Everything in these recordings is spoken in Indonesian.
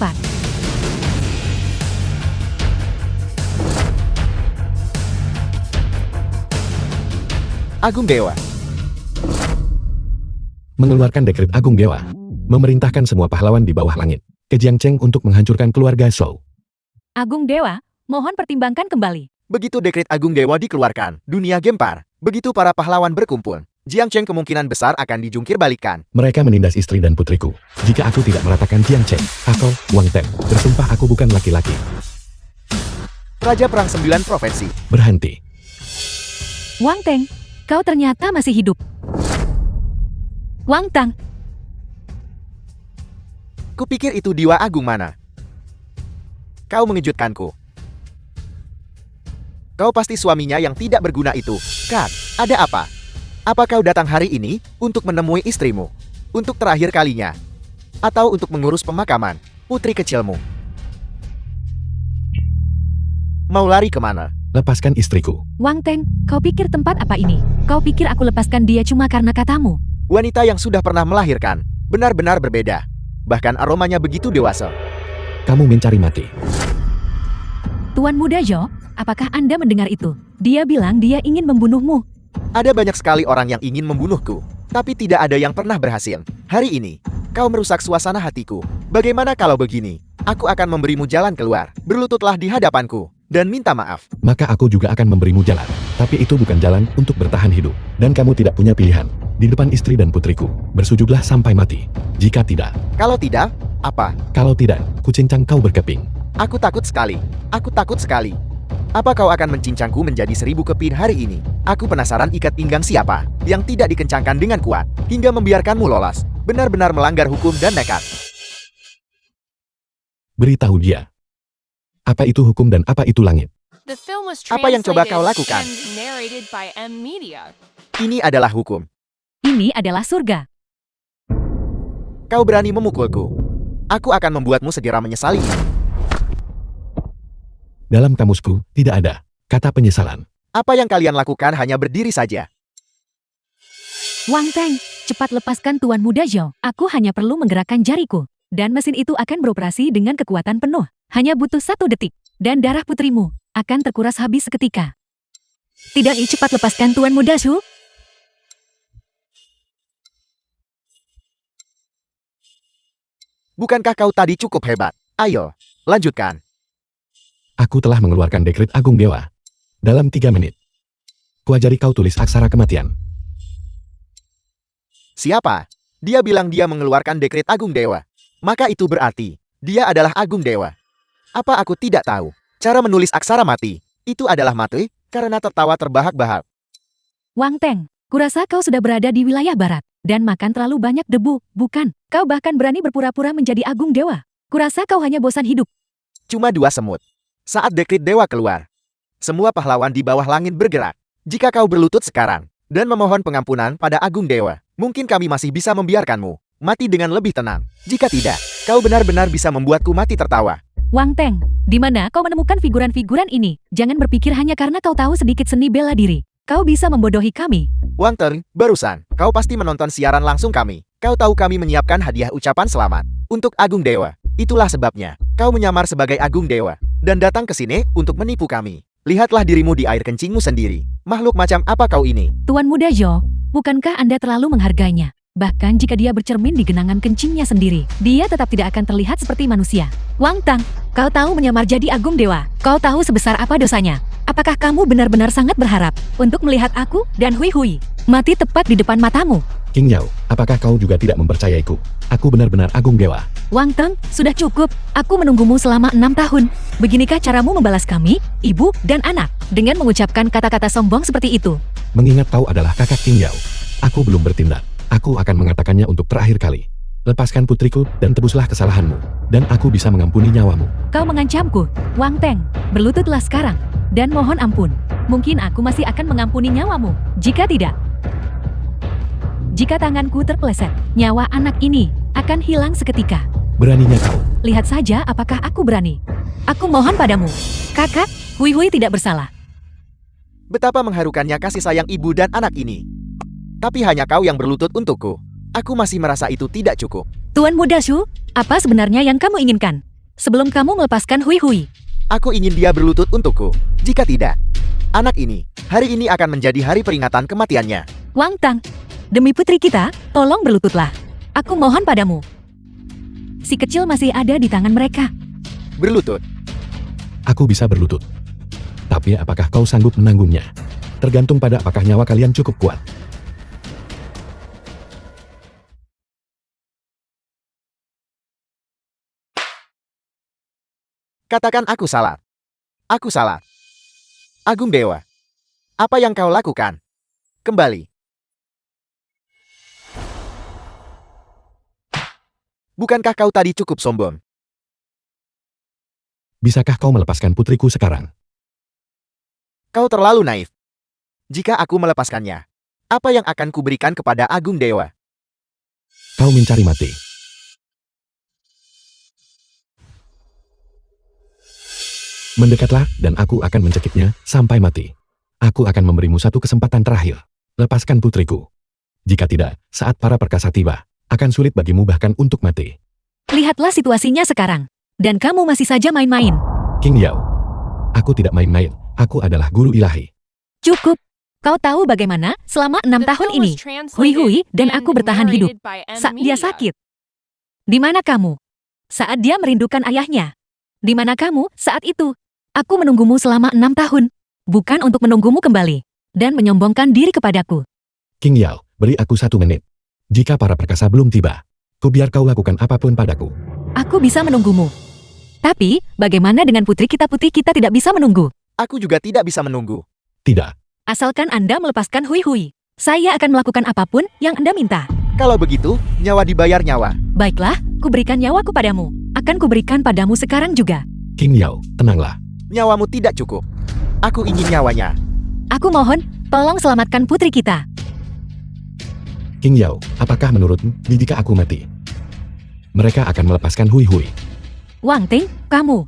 cepat. Agung Dewa. Mengeluarkan dekret Agung Dewa. Memerintahkan semua pahlawan di bawah langit ke Jiangcheng untuk menghancurkan keluarga Zhou. Agung Dewa, mohon pertimbangkan kembali. Begitu dekret Agung Dewa dikeluarkan, dunia gempar. Begitu para pahlawan berkumpul, Jiangcheng kemungkinan besar akan dijungkir balikan. Mereka menindas istri dan putriku. Jika aku tidak meratakan Jiangcheng atau Wang Ten, bersumpah aku bukan laki-laki. Raja Perang 9 Provinsi. Berhenti. Wang Teng, kau ternyata masih hidup. Wang Tang, Kupikir itu Dewa Agung mana? Kau mengejutkanku. Kau pasti suaminya yang tidak berguna itu. Kan, ada apa? Apa kau datang hari ini untuk menemui istrimu? Untuk terakhir kalinya? Atau untuk mengurus pemakaman putri kecilmu? Mau lari kemana? Lepaskan istriku. Wang Teng, kau pikir tempat apa ini? Kau pikir aku lepaskan dia cuma karena katamu? Wanita yang sudah pernah melahirkan, benar-benar berbeda. Bahkan aromanya begitu dewasa. Kamu mencari mati. Tuan Muda Zhou, apakah Anda mendengar itu? Dia bilang dia ingin membunuhmu. Ada banyak sekali orang yang ingin membunuhku, tapi tidak ada yang pernah berhasil. Hari ini, kau merusak suasana hatiku. Bagaimana kalau begini? Aku akan memberimu jalan keluar. Berlututlah di hadapanku, dan minta maaf. Maka aku juga akan memberimu jalan. Tapi itu bukan jalan untuk bertahan hidup. Dan kamu tidak punya pilihan. Di depan istri dan putriku, bersujudlah sampai mati. Jika tidak, Kalau tidak, apa? kalau tidak, kucincang kau berkeping. Aku takut sekali. Aku takut sekali. Apa kau akan mencincangku menjadi 1000 keping hari ini? Aku penasaran ikat pinggang siapa yang tidak dikencangkan dengan kuat, hingga membiarkanmu lolos. Benar-benar melanggar hukum dan nekat. Beritahu dia. Apa itu hukum dan apa itu langit? Apa yang coba kau lakukan? Ini adalah hukum. Ini adalah surga. Kau berani memukulku. Aku akan membuatmu segera menyesali. Dalam kamusku, tidak ada kata penyesalan. Apa yang kalian lakukan hanya berdiri saja. Wang Teng, cepat lepaskan Tuan Muda Zhou. Aku hanya perlu menggerakkan jariku. Dan mesin itu akan beroperasi dengan kekuatan penuh. Hanya butuh 1 detik. Dan darah putrimu akan terkuras habis seketika. Tidak, cepat lepaskan Tuan Muda Zhou. Bukankah kau tadi cukup hebat? Ayo, lanjutkan. Aku telah mengeluarkan dekret Agung Dewa. Dalam 3 menit. Kuajari kau tulis aksara kematian. Siapa? Dia bilang dia mengeluarkan dekret Agung Dewa. Maka itu berarti, dia adalah Agung Dewa. Apa aku tidak tahu? Cara menulis aksara mati, itu adalah mati, karena tertawa terbahak-bahak. Wang Teng, kurasa kau sudah berada di wilayah barat. Dan makan terlalu banyak debu, bukan? Kau bahkan berani berpura-pura menjadi Agung Dewa. Kurasa kau hanya bosan hidup. Cuma 2 semut. Saat dekret Dewa keluar, semua pahlawan di bawah langit bergerak. Jika kau berlutut sekarang, dan memohon pengampunan pada Agung Dewa, mungkin kami masih bisa membiarkanmu mati dengan lebih tenang. Jika tidak, kau benar-benar bisa membuatku mati tertawa. Wang Teng, di mana kau menemukan figuran-figuran ini? Jangan berpikir hanya karena kau tahu sedikit seni bela diri. Kau bisa membodohi kami. Wang Teng, barusan, kau pasti menonton siaran langsung kami. Kau tahu kami menyiapkan hadiah ucapan selamat untuk Agung Dewa. Itulah sebabnya, kau menyamar sebagai Agung Dewa, dan datang ke sini untuk menipu kami. Lihatlah dirimu di air kencingmu sendiri. Makhluk macam apa kau ini? Tuan Muda Zhou, bukankah Anda terlalu menghargainya? Bahkan jika dia bercermin di genangan kencingnya sendiri, dia tetap tidak akan terlihat seperti manusia. Wang Tang, kau tahu menyamar jadi Agung Dewa. Kau tahu sebesar apa dosanya. Apakah kamu benar-benar sangat berharap untuk melihat aku dan Hui Hui mati tepat di depan matamu? King Yao, apakah kau juga tidak mempercayaiku? Aku benar-benar Agung Dewa. Wang Teng, sudah cukup. Aku menunggumu selama 6 tahun. Beginikah caramu membalas kami, ibu dan anak, dengan mengucapkan kata-kata sombong seperti itu? Mengingat kau adalah kakak King Yao, aku belum bertindak. Aku akan mengatakannya untuk terakhir kali. Lepaskan putriku dan tebuslah kesalahanmu. Dan aku bisa mengampuni nyawamu. Kau mengancamku, Wang Teng. Berlututlah sekarang. Dan mohon ampun. Mungkin aku masih akan mengampuni nyawamu. Jika tidak, jika tanganku terpeleset, nyawa anak ini akan hilang seketika. Beraninya kau. Lihat saja apakah aku berani. Aku mohon padamu. Kakak, Hui Hui tidak bersalah. Betapa mengharukannya kasih sayang ibu dan anak ini. Tapi hanya kau yang berlutut untukku. Aku masih merasa itu tidak cukup. Tuan Muda Zhou, apa sebenarnya yang kamu inginkan? sebelum kamu melepaskan Hui Hui. Aku ingin dia berlutut untukku. Jika tidak, anak ini, hari ini akan menjadi hari peringatan kematiannya. Wang Tang, demi putri kita, tolong berlututlah. Aku mohon padamu. Si kecil masih ada di tangan mereka. Berlutut. Aku bisa berlutut. Tapi apakah kau sanggup menanggungnya? Tergantung pada apakah nyawa kalian cukup kuat. Katakan aku salah. Aku salah. Agung Dewa. Apa yang kau lakukan? Kembali. Bukankah kau tadi cukup sombong? Bisakah kau melepaskan putriku sekarang? Kau terlalu naif. Jika aku melepaskannya, apa yang akan kuberikan kepada Agung Dewa? Kau mencari mati. Mendekatlah, dan aku akan mencekiknya sampai mati. Aku akan memberimu satu kesempatan terakhir. Lepaskan putriku. Jika tidak, saat para perkasa tiba, akan sulit bagimu bahkan untuk mati. Lihatlah situasinya sekarang. Dan kamu masih saja main-main. King Yao. Aku tidak main-main. Aku adalah guru ilahi. Cukup. Kau tahu bagaimana selama 6 tahun ini, Hui Hui dan aku bertahan hidup saat dia sakit. Di mana kamu? Saat dia merindukan ayahnya. Di mana kamu saat itu? Aku menunggumu selama 6 tahun. Bukan untuk menunggumu kembali. Dan menyombongkan diri kepadaku. King Yao, beri aku 1 menit. Jika para perkasa belum tiba, ku biar kau lakukan apapun padaku. Aku bisa menunggumu. Tapi, bagaimana dengan putri kita tidak bisa menunggu? Aku juga tidak bisa menunggu. Tidak. Asalkan Anda melepaskan Hui Hui. Saya akan melakukan apapun yang Anda minta. Kalau begitu, nyawa dibayar nyawa. Baiklah, kuberikan nyawaku padamu. Akan kuberikan padamu sekarang juga. King Yao, tenanglah. Nyawamu tidak cukup. Aku ingin nyawanya. Aku mohon, tolong selamatkan putri kita. King Yao, apakah menurutmu, jika aku mati, mereka akan melepaskan Hui Hui? Wang Ting, kamu.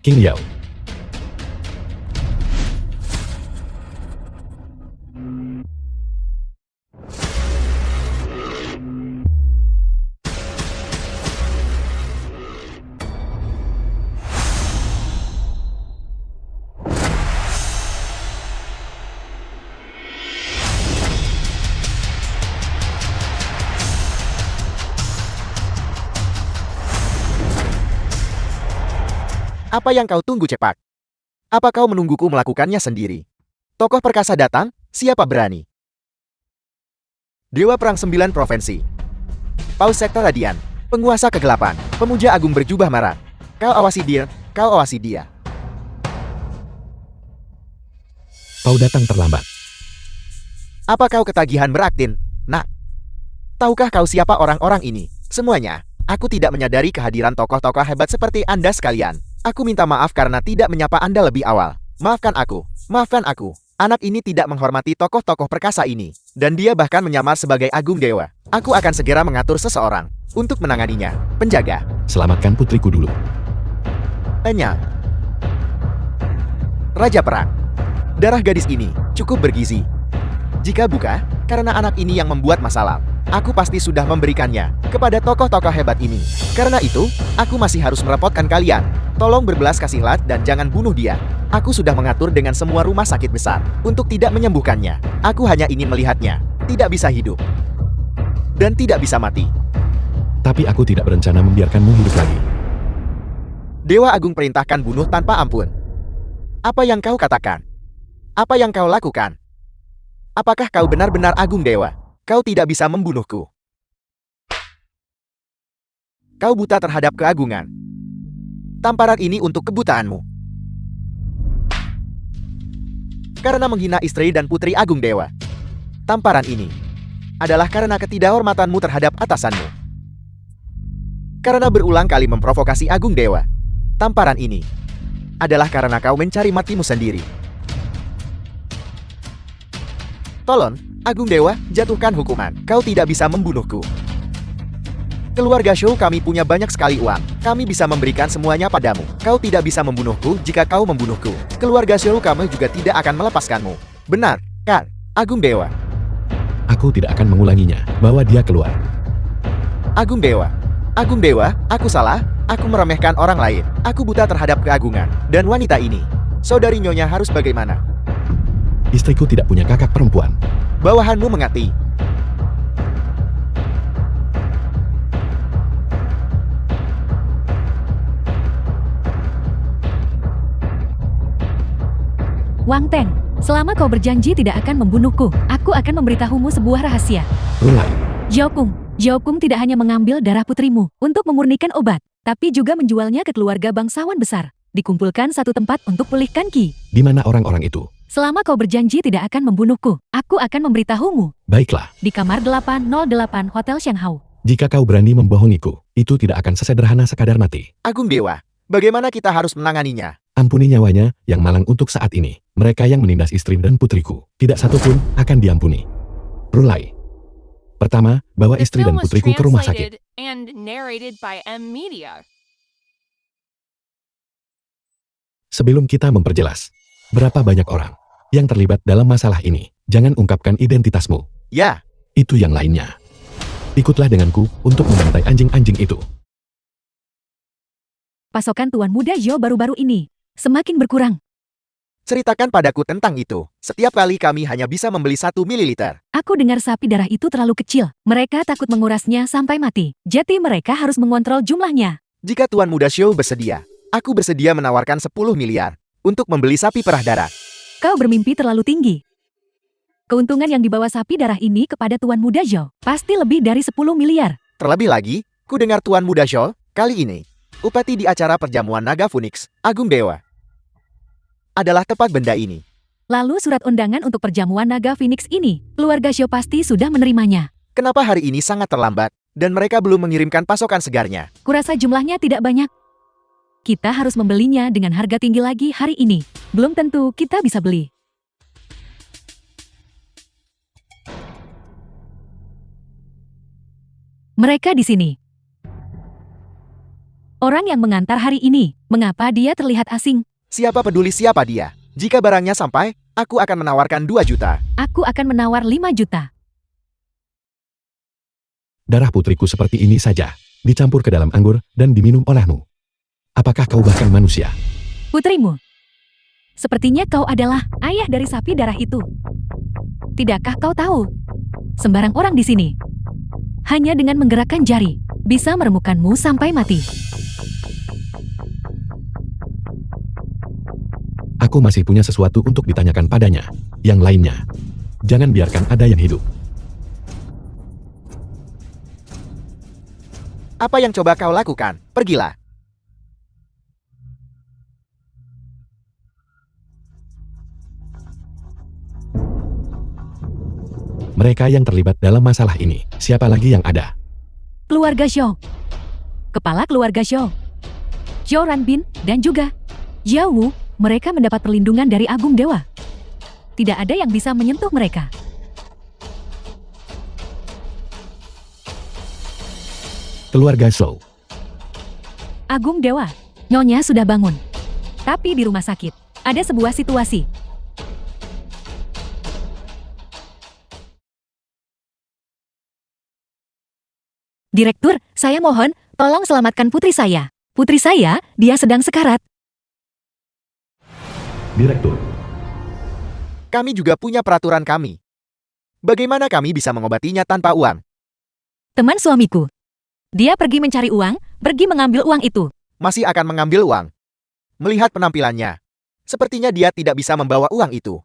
King Yao. Apa yang kau tunggu, cepat? Apa kau menungguku melakukannya sendiri? Tokoh perkasa datang, siapa berani? Dewa Perang 9 Provinsi. Paus Sekte Radian. Penguasa kegelapan. Pemuja agung berjubah merah. Kau awasi dia, kau awasi dia. Kau datang terlambat. Apa kau ketagihan beraktin, nak? Tahukah kau siapa orang-orang ini? Semuanya. Aku tidak menyadari kehadiran tokoh-tokoh hebat seperti Anda sekalian. Aku minta maaf karena tidak menyapa Anda lebih awal. Maafkan aku. Maafkan aku. Anak ini tidak menghormati tokoh-tokoh perkasa ini. Dan dia bahkan menyamar sebagai Agung Dewa. Aku akan segera mengatur seseorang untuk menanganinya. Penjaga. Selamatkan putriku dulu. Enya. Raja Perang. Darah gadis ini cukup bergizi. Jika bukan, karena anak ini yang membuat masalah, aku pasti sudah memberikannya kepada tokoh-tokoh hebat ini. Karena itu, aku masih harus merepotkan kalian. Tolong berbelas kasihan dan jangan bunuh dia. Aku sudah mengatur dengan semua rumah sakit besar untuk tidak menyembuhkannya. Aku hanya ingin melihatnya. Tidak bisa hidup. Dan tidak bisa mati. Tapi aku tidak berencana membiarkanmu hidup lagi. Dewa Agung perintahkan bunuh tanpa ampun. Apa yang kau katakan? Apa yang kau lakukan? Apakah kau benar-benar Agung Dewa? Kau tidak bisa membunuhku. Kau buta terhadap keagungan. Tamparan ini untuk kebutaanmu. Karena menghina istri dan putri Agung Dewa. Tamparan ini adalah karena ketidakhormatanmu terhadap atasanmu. Karena berulang kali memprovokasi Agung Dewa. Tamparan ini adalah karena kau mencari matimu sendiri. Tolong, Agung Dewa, jatuhkan hukuman. Kau tidak bisa membunuhku. Keluarga Shou kami punya banyak sekali uang. Kami bisa memberikan semuanya padamu. Kau tidak bisa membunuhku jika kau membunuhku. Keluarga Shou kami juga tidak akan melepaskanmu. Benar, kan, Agung Dewa? Aku tidak akan mengulanginya. Bawa dia keluar. Agung Dewa, Agung Dewa, aku salah. Aku meremehkan orang lain. Aku buta terhadap keagungan. Dan wanita ini. Saudari Nyonya harus bagaimana? Istriku tidak punya kakak perempuan. Bawahanmu mengati. Wang Teng, selama kau berjanji tidak akan membunuhku, aku akan memberitahumu sebuah rahasia. Rulai, Jiao Kung tidak hanya mengambil darah putrimu untuk memurnikan obat, tapi juga menjualnya ke keluarga bangsawan besar. Dikumpulkan satu tempat untuk pulihkan ki. di mana orang-orang itu? Selama kau berjanji tidak akan membunuhku, aku akan memberitahumu. Baiklah, Di kamar 808 Hotel Shanghai. jika kau berani membohongiku, itu tidak akan sesederhana sekadar mati. Agung Dewa, bagaimana kita harus menanganinya? Ampuni nyawanya yang malang untuk saat ini. Mereka yang menindas istri dan putriku, tidak satupun akan diampuni. Rulai. Pertama, bawa The istri dan film was putriku ke rumah sakit. translated and narrated by M Media. Sebelum kita memperjelas, berapa banyak orang yang terlibat dalam masalah ini, jangan ungkapkan identitasmu. Ya, Itu yang lainnya. Ikutlah denganku untuk membantai anjing-anjing itu. Pasokan Tuan Muda Zhou baru-baru ini semakin berkurang. ceritakan padaku tentang itu. Setiap kali kami hanya bisa membeli 1 mililiter. Aku dengar sapi darah itu terlalu kecil. Mereka takut mengurasnya sampai mati. Jadi mereka harus mengontrol jumlahnya. Jika Tuan Muda Xiao bersedia, aku bersedia menawarkan 10 miliar untuk membeli sapi perah darah. Kau bermimpi terlalu tinggi. Keuntungan yang dibawa sapi darah ini kepada Tuan Muda Zhou pasti lebih dari 10 miliar. Terlebih lagi, ku dengar Tuan Muda Xiao kali ini upati di acara perjamuan naga Phoenix, Agung Dewa, adalah tepat benda ini. Lalu surat undangan untuk perjamuan naga Phoenix ini, keluarga Zhou pasti sudah menerimanya. Kenapa hari ini sangat terlambat dan mereka belum mengirimkan pasokan segarnya? Kurasa jumlahnya tidak banyak. Kita harus membelinya dengan harga tinggi lagi hari ini. Belum tentu kita bisa beli. Mereka di sini. Orang yang mengantar hari ini, mengapa dia terlihat asing? Siapa peduli siapa dia? Jika barangnya sampai, aku akan menawarkan 2 juta. Aku akan menawar 5 juta. Darah putriku seperti ini saja, dicampur ke dalam anggur dan diminum olehmu. Apakah kau bahkan manusia? Putrimu. Sepertinya kau adalah ayah dari sapi darah itu. Tidakkah kau tahu? Sembarang orang di sini, hanya dengan menggerakkan jari, bisa meremukkanmu sampai mati. Aku masih punya sesuatu untuk ditanyakan padanya. Yang lainnya, jangan biarkan ada yang hidup. Apa yang coba kau lakukan? Pergilah. Mereka yang terlibat dalam masalah ini, siapa lagi yang ada? Keluarga Zhou. Kepala keluarga Zhou. Zhou Ranbin dan juga Zhao Wu, mereka mendapat perlindungan dari Agung Dewa. Tidak ada yang bisa menyentuh mereka. Keluarga Zhou. Agung Dewa, Nyonya sudah bangun. Tapi di rumah sakit, ada sebuah situasi. Direktur, saya mohon, tolong selamatkan putri saya. Putri saya, dia sedang sekarat. Direktur. Kami juga punya peraturan kami. Bagaimana kami bisa mengobatinya tanpa uang? Teman suamiku. Dia pergi mencari uang, pergi mengambil uang itu. Masih akan mengambil uang. Melihat penampilannya, sepertinya dia tidak bisa membawa uang itu.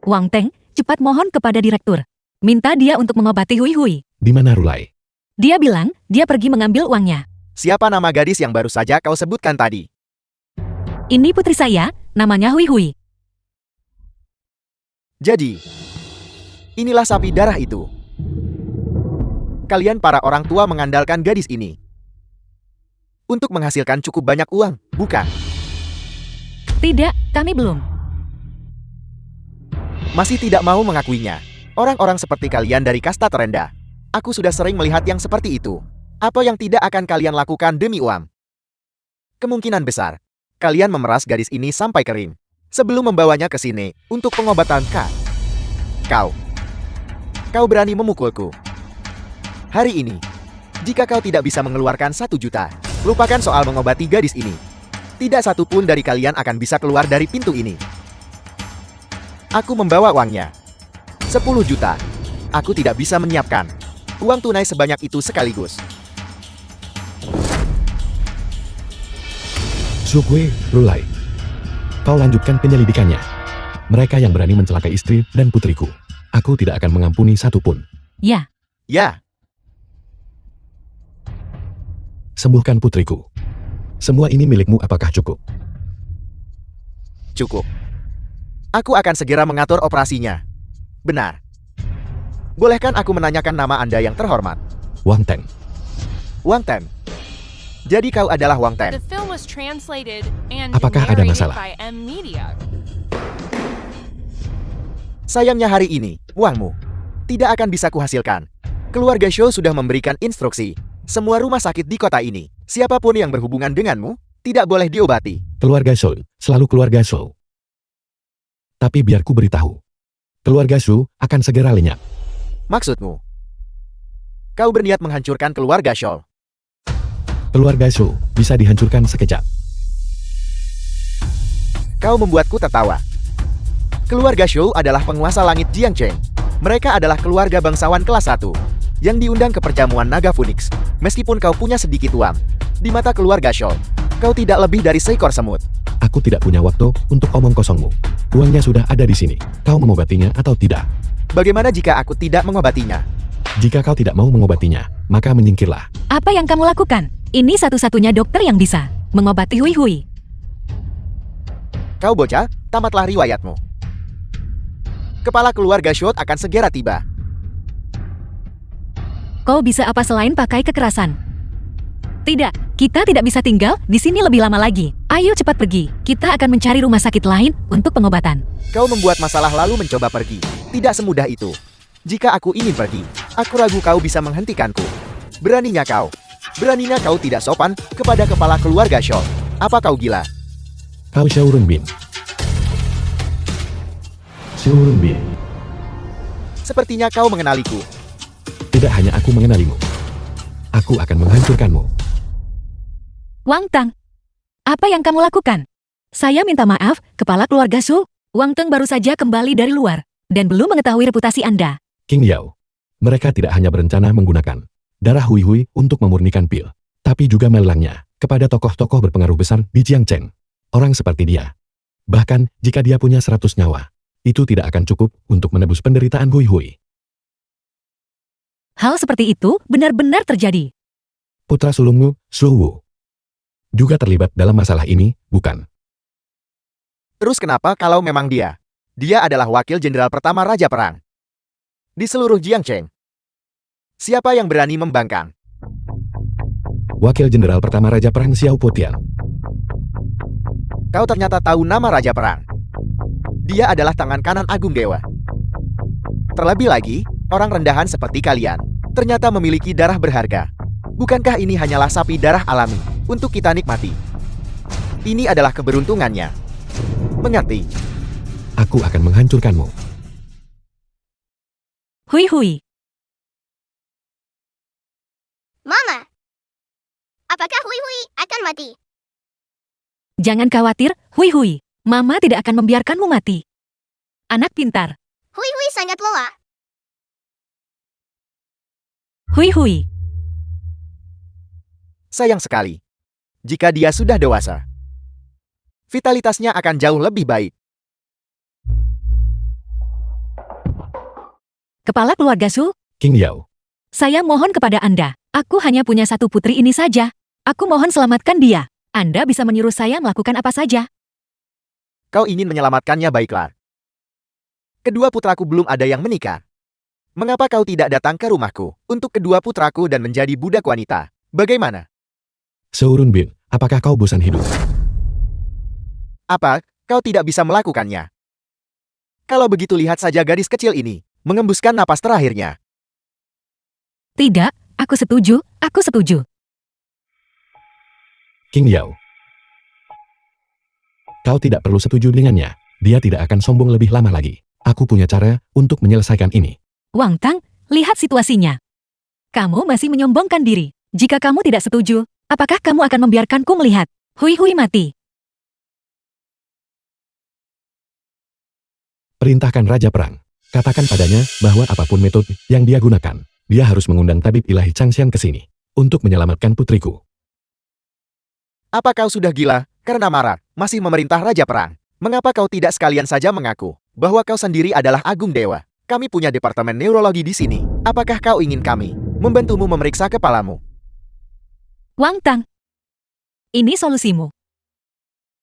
Wang Teng, cepat mohon kepada direktur. Minta dia untuk mengobati Hui Hui. Di mana Rulai? Dia bilang, dia pergi mengambil uangnya. Siapa nama gadis yang baru saja kau sebutkan tadi? Ini putri saya, namanya Hui Hui. Jadi, inilah sapi darah itu. Kalian para orang tua mengandalkan gadis ini untuk menghasilkan cukup banyak uang, bukan? Tidak, kami belum. Masih tidak mau mengakuinya. Orang-orang seperti kalian dari kasta terendah. Aku sudah sering melihat yang seperti itu. Apa yang tidak akan kalian lakukan demi uang? Kemungkinan besar, kalian memeras gadis ini sampai kering sebelum membawanya ke sini untuk pengobatan. Kau berani memukulku. Hari ini, Jika kau tidak bisa mengeluarkan 1 juta, lupakan soal mengobati gadis ini. Tidak satu pun dari kalian akan bisa keluar dari pintu ini. Aku membawa uangnya. 10 juta. Aku tidak bisa menyiapkan uang tunai sebanyak itu sekaligus. Sukwe, Rulai. Kau lanjutkan penyelidikannya. Mereka yang berani mencelakai istri dan putriku. Aku tidak akan mengampuni satu pun. Ya, Ya, Sembuhkan putriku. Semua ini milikmu, apakah cukup? cukup. Aku akan segera mengatur operasinya. Benar. Bolehkan aku menanyakan nama Anda yang terhormat? Wang Teng. Wang Ten. Jadi kau adalah Wang Ten. The film was translated and Apakah ada narrated masalah? by M Media. Sayangnya hari ini, uangmu tidak akan bisa kuhasilkan. Keluarga Shou sudah memberikan instruksi. Semua rumah sakit di kota ini, siapapun yang berhubungan denganmu, tidak boleh diobati. Keluarga Shou, selalu keluarga Shou. Tapi biar ku beritahu. Keluarga Shou akan segera lenyap. Maksudmu? Kau berniat menghancurkan keluarga Shou. Keluarga Shou bisa dihancurkan sekejap. Kau membuatku tertawa. Keluarga Shou adalah penguasa langit Jiangcheng. Mereka adalah keluarga bangsawan kelas 1 yang diundang ke perjamuan naga Phoenix. Meskipun kau punya sedikit uang, di mata keluarga Shou, kau tidak lebih dari seekor semut. Aku tidak punya waktu untuk omong kosongmu. Uangnya sudah ada di sini. Kau mengobatinya atau tidak? Bagaimana jika aku tidak mengobatinya? Jika kau tidak mau mengobatinya, maka menyingkirlah. apa yang kamu lakukan? Ini satu-satunya dokter yang bisa mengobati Hui Hui. Kau bocah, tamatlah riwayatmu. Kepala keluarga Shou akan segera tiba. Kau bisa apa selain pakai kekerasan? Tidak, kita tidak bisa tinggal di sini lebih lama lagi. Ayo cepat pergi. Kita akan mencari rumah sakit lain untuk pengobatan. Kau membuat masalah lalu mencoba pergi. Tidak semudah itu. Jika aku ingin pergi, aku ragu kau bisa menghentikanku. Beraninya kau tidak sopan kepada kepala keluarga Shou. Apa kau gila? Kau Xiao Runbin. Xiao Runbin. Sepertinya kau mengenaliku. Tidak hanya aku mengenalimu. Aku akan menghancurkanmu. Wang Tang, apa yang kamu lakukan? Saya minta maaf, kepala keluarga Su. Wang Teng baru saja kembali dari luar dan belum mengetahui reputasi Anda. King Yao. Mereka tidak hanya berencana menggunakan darah Hui Hui untuk memurnikan pil, tapi juga melelangnya kepada tokoh-tokoh berpengaruh besar di Jiangcheng. Orang seperti dia. Bahkan jika dia punya 100 nyawa, itu tidak akan cukup untuk menebus penderitaan Hui Hui. Hal seperti itu benar-benar terjadi. Putra sulungmu, Su Wu, juga terlibat dalam masalah ini, bukan? Terus kenapa kalau memang dia? Dia adalah wakil jenderal pertama Raja Perang di seluruh Jiangcheng. Siapa yang berani membangkang? Wakil Jenderal Pertama Raja Perang Xiao Potian. Kau ternyata tahu nama Raja Perang. Dia adalah tangan kanan Agung Dewa. Terlebih lagi, orang rendahan seperti kalian ternyata memiliki darah berharga. Bukankah ini hanyalah sapi darah alami untuk kita nikmati? Ini adalah keberuntungannya. Mengerti? Aku akan menghancurkanmu. Hui Hui, Mama, apakah Hui Hui akan mati? jangan khawatir, Hui Hui. Mama tidak akan membiarkanmu mati. Anak pintar, Hui Hui sangat lelah. Hui Hui. Sayang sekali. Jika dia sudah dewasa, vitalitasnya akan jauh lebih baik. Kepala keluarga Su, King Yao. saya mohon kepada Anda. Aku hanya punya satu putri ini saja. Aku mohon selamatkan dia. Anda bisa menyuruh saya melakukan apa saja. Kau ingin menyelamatkannya, baiklah. Kedua putraku belum ada yang menikah. Mengapa kau tidak datang ke rumahku untuk kedua putraku dan menjadi budak wanita? Bagaimana? Seurun Bin, apakah kau bosan hidup? Apa, kau tidak bisa melakukannya? Kalau begitu lihat saja gadis kecil ini mengembuskan napas terakhirnya. Tidak, aku setuju, aku setuju. King Yao. Kau tidak perlu setuju dengannya. Dia tidak akan sombong lebih lama lagi. Aku punya cara untuk menyelesaikan ini. Wang Tang, lihat situasinya. Kamu masih menyombongkan diri. Jika kamu tidak setuju, apakah kamu akan membiarkanku melihat Hui Hui mati? Perintahkan Raja Perang. Katakan padanya bahwa apapun metode yang dia gunakan, dia harus mengundang tabib ilahi Changxian ke sini untuk menyelamatkan putriku. Apa kau sudah gila? Karena marah, masih memerintah Raja Perang. Mengapa kau tidak sekalian saja mengaku bahwa kau sendiri adalah Agung Dewa? Kami punya departemen neurologi di sini. Apakah kau ingin kami membantumu memeriksa kepalamu? Wang Tang, ini solusimu.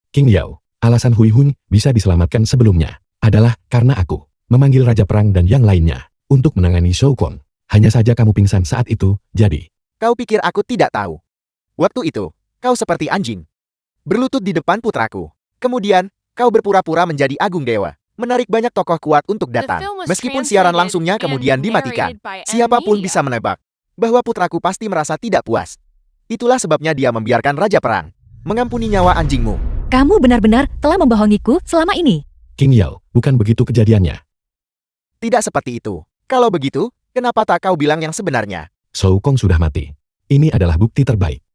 King Yao, alasan Hui Hun bisa diselamatkan sebelumnya adalah karena aku memanggil Raja Perang dan yang lainnya untuk menangani Shou Kong. Hanya saja kamu pingsan saat itu, jadi... Kau pikir aku tidak tahu? Waktu itu, kau seperti anjing. Berlutut di depan putraku. Kemudian, kau berpura-pura menjadi Agung Dewa. Menarik banyak tokoh kuat untuk datang. Meskipun siaran langsungnya kemudian dimatikan. Siapapun bisa menebak bahwa putraku pasti merasa tidak puas. Itulah sebabnya dia membiarkan Raja Perang mengampuni nyawa anjingmu. Kamu benar-benar telah membohongiku selama ini. King Yao, bukan begitu kejadiannya. Tidak seperti itu. Kalau begitu, kenapa tak kau bilang yang sebenarnya? Shou Kong sudah mati. Ini adalah bukti terbaik.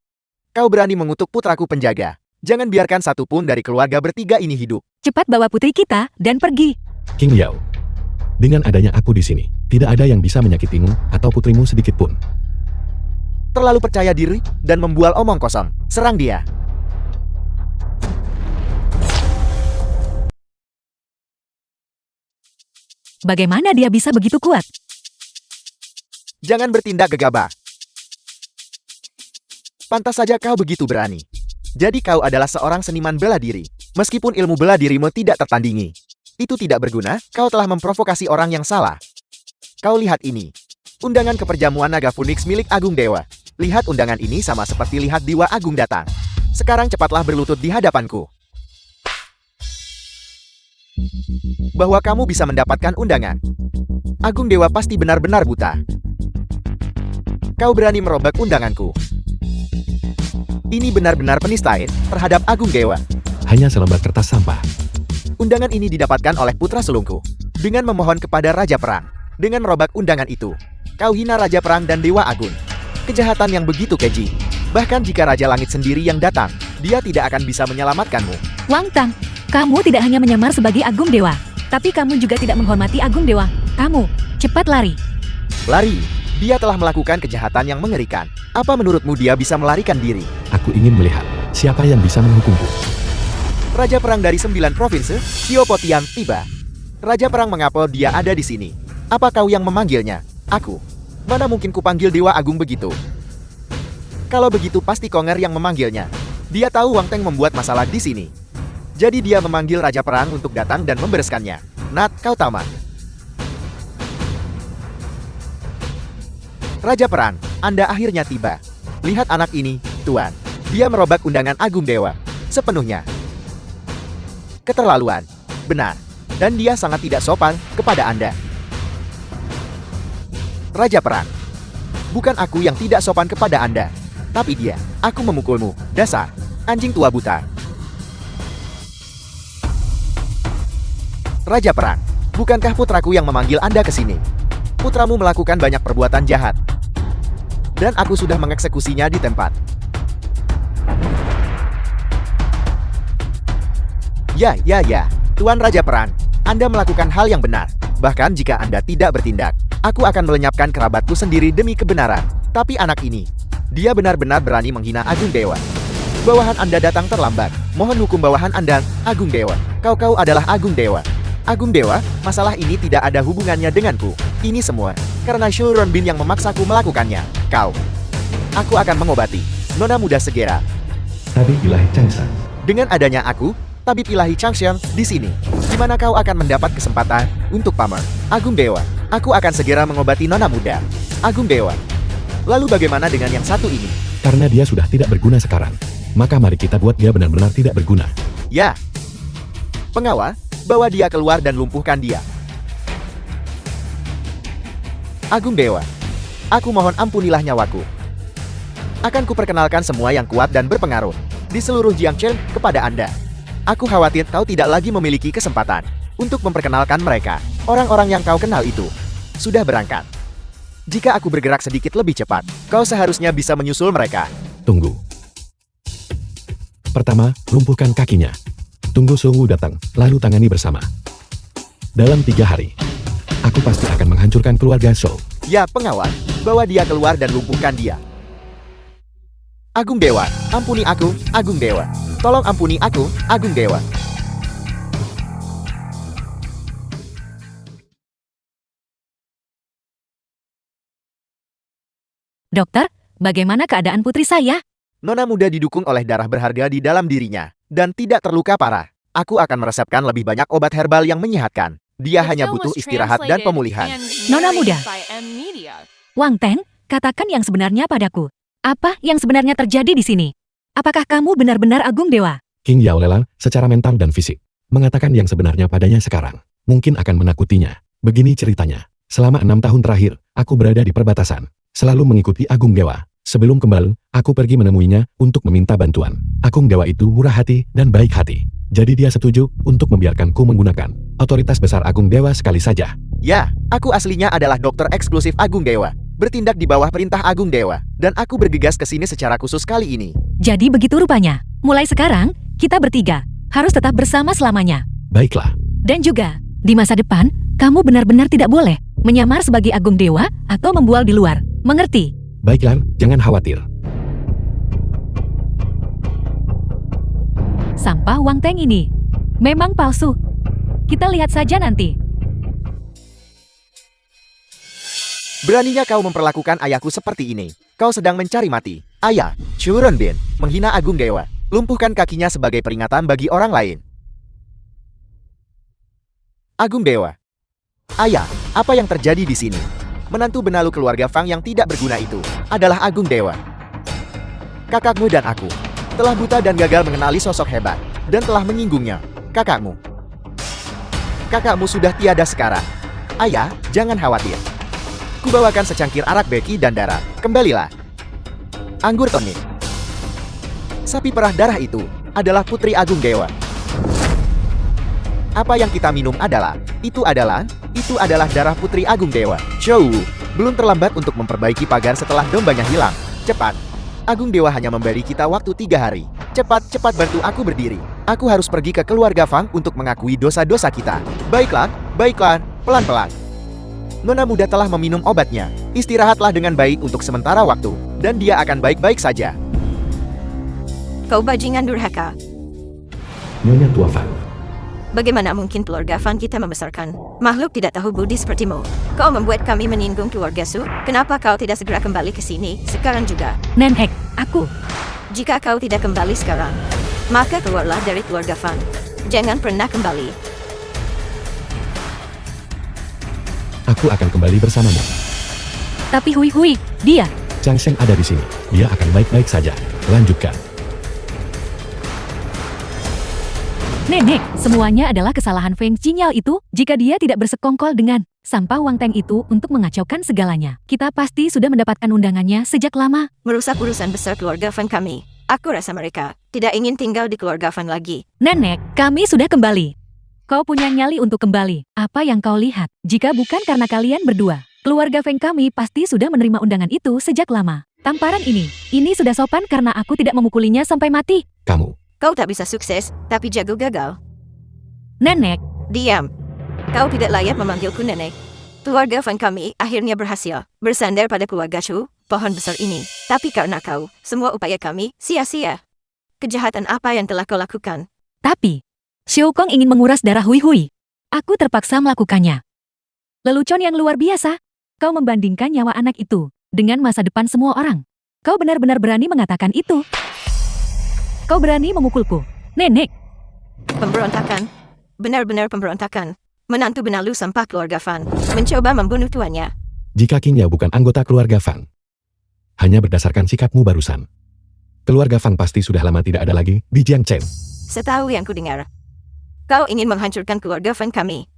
Kau berani mengutuk putraku penjaga. Jangan biarkan satu pun dari keluarga bertiga ini hidup. Cepat bawa putri kita dan pergi. King Yao, dengan adanya aku di sini, tidak ada yang bisa menyakitimu atau putrimu sedikit pun. Terlalu percaya diri dan membual omong kosong. Serang dia. Bagaimana dia bisa begitu kuat? Jangan bertindak gegabah. Pantas saja kau begitu berani. Jadi kau adalah seorang seniman bela diri. Meskipun ilmu bela dirimu tidak tertandingi. Itu tidak berguna, kau telah memprovokasi orang yang salah. Kau lihat ini. Undangan keperjamuan naga Phoenix milik Agung Dewa. Lihat undangan ini sama seperti lihat Dewa Agung datang. Sekarang cepatlah berlutut di hadapanku. Bahwa kamu bisa mendapatkan undangan. Agung Dewa pasti benar-benar buta. Kau berani merobek undanganku. Ini benar-benar penistaan terhadap Agung Dewa. Hanya selembar kertas sampah. Undangan ini didapatkan oleh putra sulungku. Dengan memohon kepada Raja Perang. Dengan merobek undangan itu. Kau hina Raja Perang dan Dewa Agung. Kejahatan yang begitu keji. Bahkan jika Raja Langit sendiri yang datang, dia tidak akan bisa menyelamatkanmu. Wang Tang, kamu tidak hanya menyamar sebagai Agung Dewa, tapi kamu juga tidak menghormati Agung Dewa. Kamu, cepat lari. Lari. Dia telah melakukan kejahatan yang mengerikan. Apa menurutmu dia bisa melarikan diri? Aku ingin melihat siapa yang bisa menghukumku. Raja Perang dari 9 provinsi, Xiao Potian, tiba. Raja Perang mengapa dia ada di sini? Apa kau yang memanggilnya? Aku. Mana mungkin kupanggil Dewa Agung begitu? Kalau begitu pasti Konger yang memanggilnya. Dia tahu Wang Teng membuat masalah di sini. Jadi dia memanggil Raja Perang untuk datang dan membereskannya. Nat, kau tamat. Raja Perang, Anda akhirnya tiba. Lihat anak ini, Tuan. Dia merobek undangan Agung Dewa. Sepenuhnya. Keterlaluan. Benar. Dan dia sangat tidak sopan kepada Anda. Raja Perang. Bukan aku yang tidak sopan kepada Anda. Tapi dia. Aku memukulmu. Dasar. Anjing tua buta. Raja Perang. Bukankah putraku yang memanggil Anda ke sini? Putramu melakukan banyak perbuatan jahat. Dan aku sudah mengeksekusinya di tempat. Ya. Tuan Raja Perang. Anda melakukan hal yang benar. Bahkan jika Anda tidak bertindak, aku akan melenyapkan kerabatku sendiri demi kebenaran. Tapi anak ini, dia benar-benar berani menghina Agung Dewa. Bawahan Anda datang terlambat. Mohon hukum bawahan Anda, Agung Dewa. Kau adalah Agung Dewa. Agung Dewa, masalah ini tidak ada hubungannya denganku. Ini semua karena Shu Ronbin yang memaksaku melakukannya. Kau. Aku akan mengobati Nona muda segera. Tabib ilahi Changxian. Dengan adanya aku, Tabib ilahi Changxian, di sini, di mana kau akan mendapat kesempatan untuk pamer. Agung Dewa, aku akan segera mengobati Nona muda. Agung Dewa. Lalu bagaimana dengan yang satu ini? Karena dia sudah tidak berguna sekarang, maka mari kita buat dia benar-benar tidak berguna. Ya. Pengawal, bawa dia keluar dan lumpuhkan dia. Agung Dewa. Aku mohon ampunilah nyawaku. Akan kuperkenalkan semua yang kuat dan berpengaruh di seluruh Jiangchen kepada Anda. Aku khawatir kau tidak lagi memiliki kesempatan untuk memperkenalkan mereka. Orang-orang yang kau kenal itu sudah berangkat. Jika aku bergerak sedikit lebih cepat, kau seharusnya bisa menyusul mereka. Tunggu. Pertama, lumpuhkan kakinya. Tunggu Sungwu datang, lalu tangani bersama. Dalam 3 hari, aku pasti akan menghancurkan keluarga Shou. Ya, pengawal, bawa dia keluar dan lumpuhkan dia. Agung Dewa, ampuni aku, Agung Dewa. Tolong ampuni aku, Agung Dewa. Dokter, bagaimana keadaan putri saya? Nona muda didukung oleh darah berharga di dalam dirinya, dan tidak terluka parah. Aku akan meresepkan lebih banyak obat herbal yang menyehatkan. Dia The hanya film butuh was istirahat dan translated pemulihan. and Nona narrated muda. by M Media. Wang Teng, katakan yang sebenarnya padaku. Apa yang sebenarnya terjadi di sini? Apakah kamu benar-benar Agung Dewa? King Yao Lela, secara mental dan fisik, mengatakan yang sebenarnya padanya sekarang. Mungkin akan menakutinya. Begini ceritanya. Selama 6 tahun terakhir, aku berada di perbatasan. Selalu mengikuti Agung Dewa. Sebelum kembali, aku pergi menemuinya untuk meminta bantuan. Agung Dewa itu murah hati dan baik hati. Jadi dia setuju untuk membiarkanku menggunakan otoritas besar Agung Dewa sekali saja. Ya, aku aslinya adalah dokter eksklusif Agung Dewa. Bertindak di bawah perintah Agung Dewa. Dan aku bergegas ke sini secara khusus kali ini. Jadi begitu rupanya. Mulai sekarang, kita bertiga harus tetap bersama selamanya. Baiklah, Dan juga, di masa depan, kamu benar-benar tidak boleh menyamar sebagai Agung Dewa atau membual di luar. Mengerti? baiklah, jangan khawatir. Sampah Wang Teng ini memang palsu. Kita lihat saja nanti. Beraninya kau memperlakukan ayahku seperti ini. Kau sedang mencari mati. Ayah, Chu Renbin, menghina Agung Dewa. Lumpuhkan kakinya sebagai peringatan bagi orang lain. Agung Dewa. Ayah, apa yang terjadi di sini? Menantu benalu keluarga Fang yang tidak berguna itu adalah Agung Dewa. Kakakmu dan aku telah buta dan gagal mengenali sosok hebat dan telah menyinggungnya. Kakakmu sudah tiada sekarang. Ayah, jangan khawatir. Kubawakan secangkir arak beki dan darah. Kembalilah. Anggur tonik. Sapi perah darah itu adalah Putri Agung Dewa. Apa yang kita minum itu adalah darah Putri Agung Dewa. Chou, belum terlambat untuk memperbaiki pagar setelah dombanya hilang. Cepat. Agung Dewa hanya memberi kita waktu 3 hari. Cepat bantu aku berdiri. Aku harus pergi ke keluarga Fang untuk mengakui dosa-dosa kita. Baiklah, pelan-pelan. Nona muda telah meminum obatnya. Istirahatlah dengan baik untuk sementara waktu, dan dia akan baik-baik saja. Kau bajingan durhaka. Nyonya Tua Fang, Bagaimana mungkin keluarga Fan kita membesarkan makhluk tidak tahu budi sepertimu? Kau membuat kami menyinggung keluarga Su. Kenapa kau tidak segera kembali ke sini sekarang juga? Nenhek, aku. Jika kau tidak kembali sekarang, maka keluarlah dari keluarga Fan. Jangan pernah kembali. aku akan kembali bersamamu. Tapi Hui, dia. Chang Sheng ada di sini. Dia akan baik-baik saja. Lanjutkan. Nenek, semuanya adalah kesalahan Feng Qinyao itu jika dia tidak bersekongkol dengan sampah Wang Teng itu untuk mengacaukan segalanya. Kita pasti sudah mendapatkan undangannya sejak lama. Merusak urusan besar keluarga Fan kami. Aku rasa mereka tidak ingin tinggal di keluarga Fan lagi. Nenek, kami sudah kembali. Kau punya nyali untuk kembali. Apa yang kau lihat? Jika bukan karena kalian berdua, keluarga Feng kami pasti sudah menerima undangan itu sejak lama. Tamparan ini sudah sopan karena aku tidak memukulinya sampai mati. Kau tak bisa sukses, tapi jago gagal. Nenek, Diam. Kau tidak layak memanggilku nenek. Keluarga Fan kami akhirnya berhasil bersandar pada keluarga Chu, pohon besar ini. Tapi karena kau, semua upaya kami sia-sia. Kejahatan apa yang telah kau lakukan? tapi Xiu Kong ingin menguras darah Hui. Aku terpaksa melakukannya. Lelucon yang luar biasa. Kau membandingkan nyawa anak itu dengan masa depan semua orang. Kau benar-benar berani mengatakan itu. Kau berani memukulku, nenek. Pemberontakan. Benar-benar pemberontakan. Menantu benalu sampah keluarga Fan mencoba membunuh tuannya. Jika King Yao bukan anggota keluarga Fang, hanya berdasarkan sikapmu barusan, keluarga Fang pasti sudah lama tidak ada lagi di Jiangchen. Setahu yang kudengar, kau ingin menghancurkan keluarga Fan kami.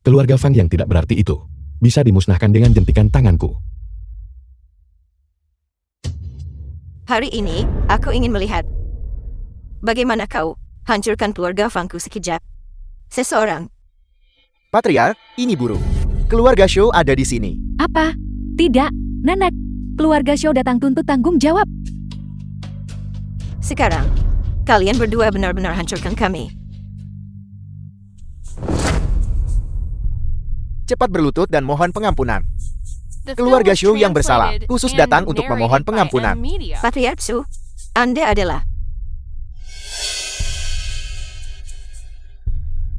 Keluarga Fang yang tidak berarti itu bisa dimusnahkan dengan jentikan tanganku. Hari ini, aku ingin melihat bagaimana kau hancurkan keluarga Fangku sekejap. Seseorang. Patriark, ini burung. Keluarga Shou ada di sini. Apa? Tidak, Nanak. Keluarga Xiao datang tuntut tanggung jawab. Sekarang, kalian berdua benar-benar hancurkan kami. Cepat berlutut dan mohon pengampunan. The Keluarga film was Xiao yang bersalah, translated khusus and datang untuk memohon narrated by pengampunan. N-Media. Patriarch Su, Anda adalah...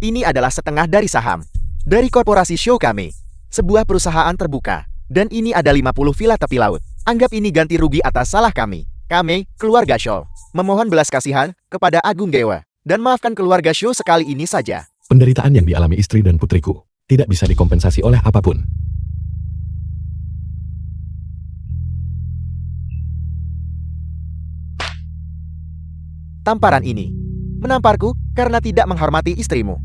Ini adalah setengah dari saham dari korporasi Xiao kami. Sebuah perusahaan terbuka. Dan ini ada 50 villa tepi laut. Anggap ini ganti rugi atas salah kami. Kami, keluarga Xiao, memohon belas kasihan kepada Agung Dewa. Dan maafkan keluarga Xiao sekali ini saja. Penderitaan yang dialami istri dan putriku tidak bisa dikompensasi oleh apapun. Tamparan ini menamparku karena tidak menghormati istrimu.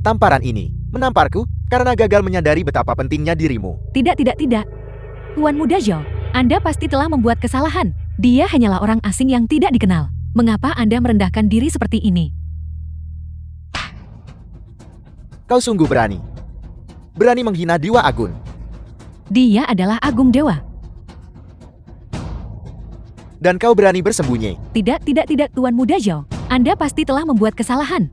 Tamparan ini menamparku karena gagal menyadari betapa pentingnya dirimu. Tidak. Tuan Muda Zhao, Anda pasti telah membuat kesalahan. Dia hanyalah orang asing yang tidak dikenal. Mengapa Anda merendahkan diri seperti ini? Kau sungguh berani. Berani menghina Dewa Agung. Dia adalah Agung Dewa. Dan kau berani bersembunyi. Tidak, Tuan Muda Zhao. Anda pasti telah membuat kesalahan.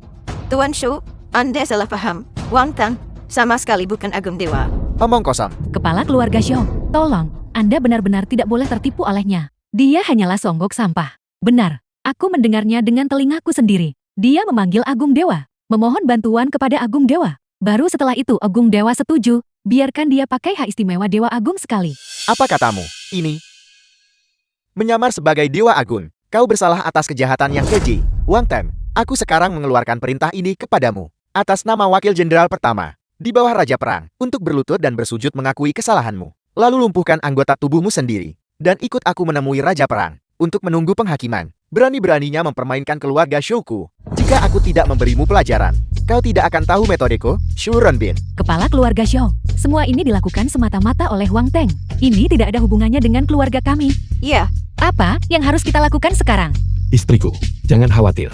Tuan Shu, Anda salah paham. Wang Tang, sama sekali bukan Agung Dewa. Omong kosong. Kepala keluarga Xiao, tolong, Anda benar-benar tidak boleh tertipu olehnya. Dia hanyalah songgok sampah. Benar, aku mendengarnya dengan telingaku sendiri. Dia memanggil Agung Dewa, memohon bantuan kepada Agung Dewa. Baru setelah itu Agung Dewa setuju, biarkan dia pakai hak istimewa Dewa Agung sekali. Apa katamu? Ini menyamar sebagai Dewa Agung. Kau bersalah atas kejahatan yang keji. Wang Teng, aku sekarang mengeluarkan perintah ini kepadamu. Atas nama Wakil Jenderal Pertama, di bawah Raja Perang, untuk berlutut dan bersujud mengakui kesalahanmu. Lalu lumpuhkan anggota tubuhmu sendiri. Dan ikut aku menemui Raja Perang, untuk menunggu penghakiman. Berani-beraninya mempermainkan keluarga Xiaoku. Jika aku tidak memberimu pelajaran, kau tidak akan tahu metodeku, Shu Renbin. Kepala keluarga Xiao, semua ini dilakukan semata-mata oleh Wang Teng. Ini tidak ada hubungannya dengan keluarga kami. Ya, Apa yang harus kita lakukan sekarang? Istriku, jangan khawatir.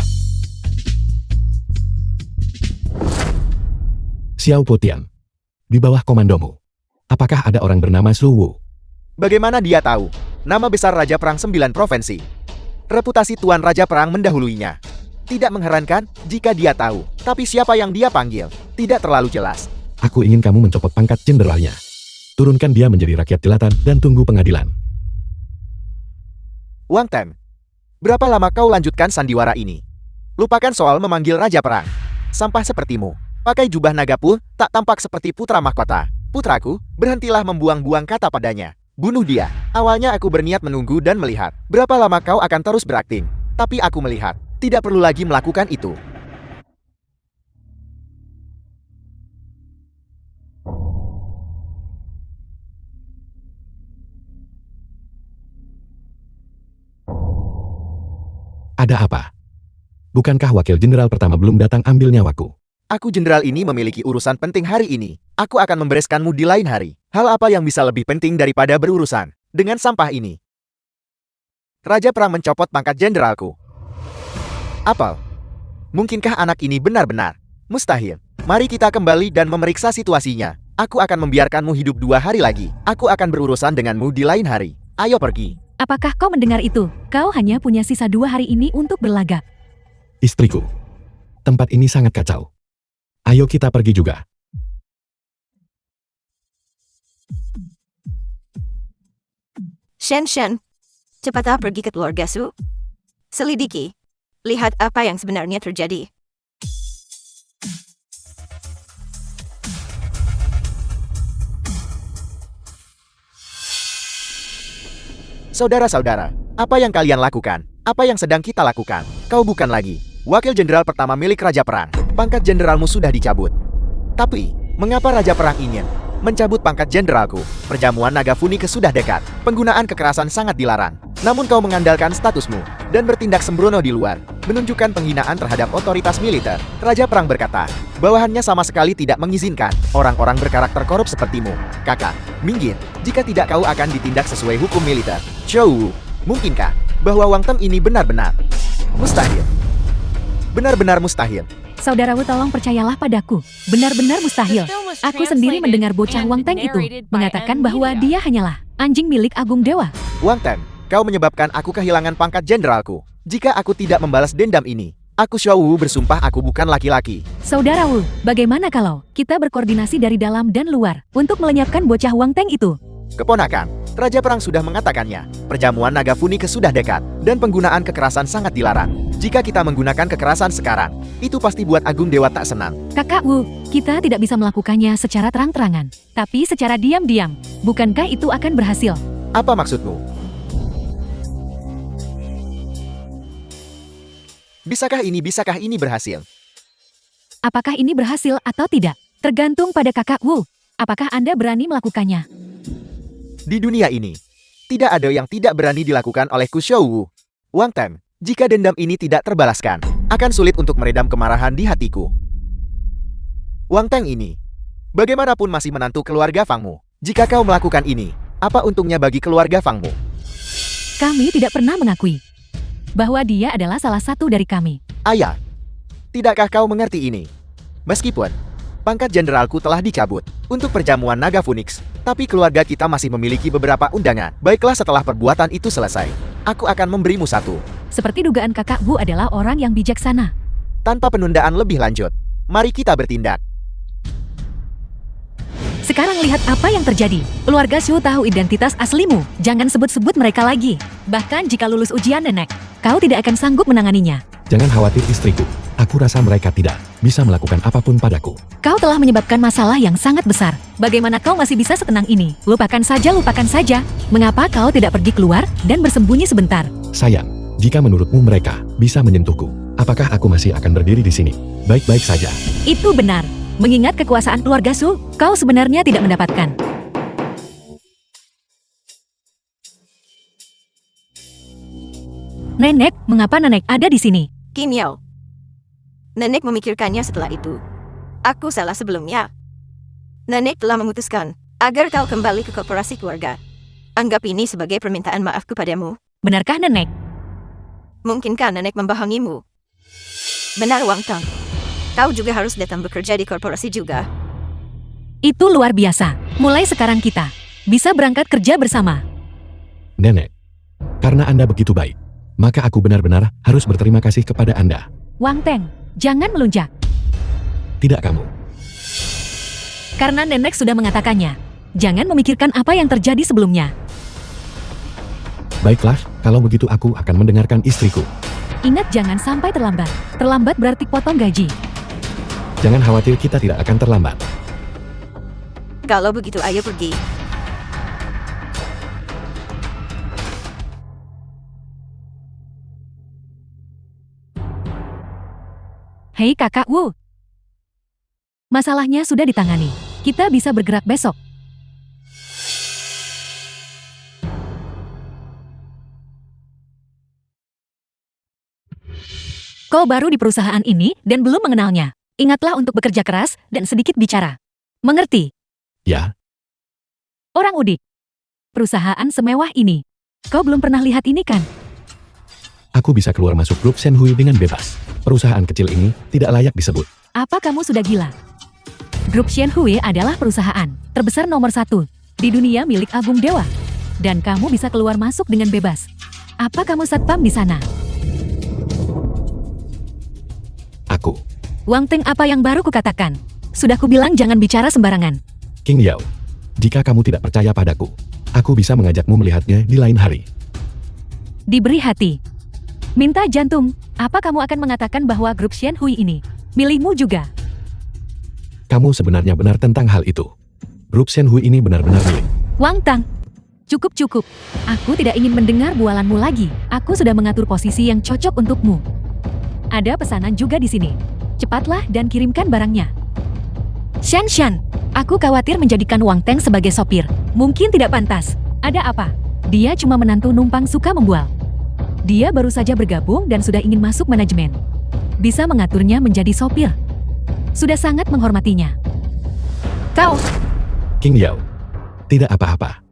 Xiao Potian, di bawah komandomu. Apakah ada orang bernama Su Wu? Bagaimana dia tahu? Nama besar Raja Perang 9 Provinsi. Reputasi Tuan Raja Perang mendahuluinya. Tidak mengherankan jika dia tahu. Tapi siapa yang dia panggil? Tidak terlalu jelas. Aku ingin kamu mencopot pangkat jenderalnya. Turunkan dia menjadi rakyat jelata dan tunggu pengadilan. Wang Teng, berapa lama kau lanjutkan sandiwara ini? Lupakan soal memanggil Raja Perang. Sampah sepertimu, pakai jubah naga pun tak tampak seperti putra mahkota. Putraku, berhentilah membuang-buang kata padanya. Bunuh dia. Awalnya aku berniat menunggu dan melihat berapa lama kau akan terus berakting. Tapi aku melihat, tidak perlu lagi melakukan itu. Ada apa? Bukankah wakil jenderal pertama belum datang ambil nyawaku? Aku jenderal ini memiliki urusan penting hari ini. Aku akan membereskanmu di lain hari. Hal apa yang bisa lebih penting daripada berurusan dengan sampah ini? Raja Perang mencopot pangkat jenderalku. Apel, mungkinkah anak ini benar-benar mustahil? Mari kita kembali dan memeriksa situasinya. Aku akan membiarkanmu hidup 2 hari lagi. Aku akan berurusan denganmu di lain hari. Ayo pergi. Apakah kau mendengar itu? Kau hanya punya sisa 2 hari ini untuk berlagak. Istriku, tempat ini sangat kacau. Ayo kita pergi juga. Shen, cepatlah pergi ke keluarga Su. Selidiki. Lihat apa yang sebenarnya terjadi. Saudara-saudara, apa yang kalian lakukan? Apa yang sedang kita lakukan? Kau bukan lagi wakil jenderal pertama milik Raja Perang. Pangkat jenderalmu sudah dicabut. Tapi, mengapa Raja Perang ingin mencabut pangkat jenderalku? Perjamuan naga Funike sudah dekat. Penggunaan kekerasan sangat dilarang. Namun kau mengandalkan statusmu dan bertindak sembrono di luar, menunjukkan penghinaan terhadap otoritas militer. Raja Perang berkata, bawahannya sama sekali tidak mengizinkan orang-orang berkarakter korup sepertimu. Kakak, minggir. Jika tidak kau akan ditindak sesuai hukum militer. Xiao, mungkinkah bahwa Wang Teng ini benar-benar mustahil? Benar-benar mustahil. Saudara Wu, tolong percayalah padaku. Benar-benar mustahil. The film was Aku sendiri translated mendengar bocah and Wang Teng itu narrated by mengatakan M bahwa Media. dia hanyalah anjing milik Agung Dewa. Wang Teng, kau menyebabkan aku kehilangan pangkat jenderalku. Jika aku tidak membalas dendam ini, aku Xiao Wu bersumpah aku bukan laki-laki. Saudara Wu, bagaimana kalau kita berkoordinasi dari dalam dan luar untuk melenyapkan bocah Wang Teng itu? Keponakan, Raja Perang sudah mengatakannya. Perjamuan naga Phoenix sudah dekat, dan penggunaan kekerasan sangat dilarang. Jika kita menggunakan kekerasan sekarang, itu pasti buat Agung Dewa tak senang. Kakak Wu, kita tidak bisa melakukannya secara terang-terangan, tapi secara diam-diam. Bukankah itu akan berhasil? Apa maksudmu? Bisakah ini berhasil? Apakah ini berhasil atau tidak? Tergantung pada kakak Wu. Apakah Anda berani melakukannya? Di dunia ini, tidak ada yang tidak berani dilakukan oleh Ku Xiao Wu. Wang Teng, jika dendam ini tidak terbalaskan, akan sulit untuk meredam kemarahan di hatiku. Wang Teng ini, bagaimanapun masih menantu keluarga Fangmu. Jika kau melakukan ini, apa untungnya bagi keluarga Fangmu? Kami tidak pernah mengakui bahwa dia adalah salah satu dari kami. Ayah, tidakkah kau mengerti ini? Meskipun pangkat jenderalku telah dicabut untuk perjamuan naga Phoenix, tapi keluarga kita masih memiliki beberapa undangan. Baiklah, setelah perbuatan itu selesai, aku akan memberimu satu. Seperti dugaan kakak Wu adalah orang yang bijaksana. Tanpa penundaan lebih lanjut, mari kita bertindak. Sekarang lihat apa yang terjadi. Keluarga Xu tahu identitas aslimu. Jangan sebut-sebut mereka lagi. Bahkan jika lulus ujian nenek, kau tidak akan sanggup menanganinya. Jangan khawatir istriku. Aku rasa mereka tidak bisa melakukan apapun padaku. Kau telah menyebabkan masalah yang sangat besar. Bagaimana kau masih bisa setenang ini? Lupakan saja. Mengapa kau tidak pergi keluar dan bersembunyi sebentar? Sayang, jika menurutmu mereka bisa menyentuhku, apakah aku masih akan berdiri di sini? Baik-baik saja. Itu benar. Mengingat kekuasaan keluarga Su, kau sebenarnya tidak mendapatkan. Nenek, mengapa nenek ada di sini? Qin Yao. Nenek memikirkannya setelah itu. Aku salah sebelumnya. Nenek telah memutuskan agar kau kembali ke korporasi keluarga. Anggap ini sebagai permintaan maafku padamu. Benarkah nenek? Mungkinkah nenek membohongimu? Benar, Wang Teng. Kau juga harus datang bekerja di korporasi juga. Itu luar biasa. Mulai sekarang kita bisa berangkat kerja bersama. Nenek, karena Anda begitu baik, maka aku benar-benar harus berterima kasih kepada Anda. Wang Teng, jangan melunjak. Tidak kamu. Karena nenek sudah mengatakannya. Jangan memikirkan apa yang terjadi sebelumnya. Baiklah, kalau begitu aku akan mendengarkan istriku. Ingat, jangan sampai terlambat. Terlambat berarti potong gaji. Jangan khawatir, kita tidak akan terlambat. Kalau begitu, ayo pergi. Hei kakak Wu. Masalahnya sudah ditangani. Kita bisa bergerak besok. Kau baru di perusahaan ini dan belum mengenalnya. Ingatlah untuk bekerja keras dan sedikit bicara. Mengerti? Ya, Orang udik. Perusahaan semewah ini. Kau belum pernah lihat ini kan? aku bisa keluar masuk grup Shenhui dengan bebas. Perusahaan kecil ini tidak layak disebut. Apa kamu sudah gila? Grup Shenhui adalah perusahaan terbesar nomor 1 di dunia milik Agung Dewa. Dan kamu bisa keluar masuk dengan bebas. Apa kamu satpam di sana? Aku, Wang Teng, apa yang baru kukatakan? Sudah kubilang jangan bicara sembarangan. King Yao. Jika kamu tidak percaya padaku, aku bisa mengajakmu melihatnya di lain hari. Diberi hati. Minta jantung. Apa kamu akan mengatakan bahwa grup Shenhui ini milikmu juga? Kamu sebenarnya benar tentang hal itu. Grup Shenhui ini benar-benar milik. Wang Tang. Cukup. Aku tidak ingin mendengar bualanmu lagi. Aku sudah mengatur posisi yang cocok untukmu. Ada pesanan juga di sini. Cepatlah dan kirimkan barangnya. Shan, aku khawatir menjadikan Wang Teng sebagai sopir. Mungkin tidak pantas. Ada apa? Dia cuma menantu numpang suka membual. Dia baru saja bergabung dan sudah ingin masuk manajemen. Bisa mengaturnya menjadi sopir. Sudah sangat menghormatinya. Kau, King Yao. Tidak apa-apa.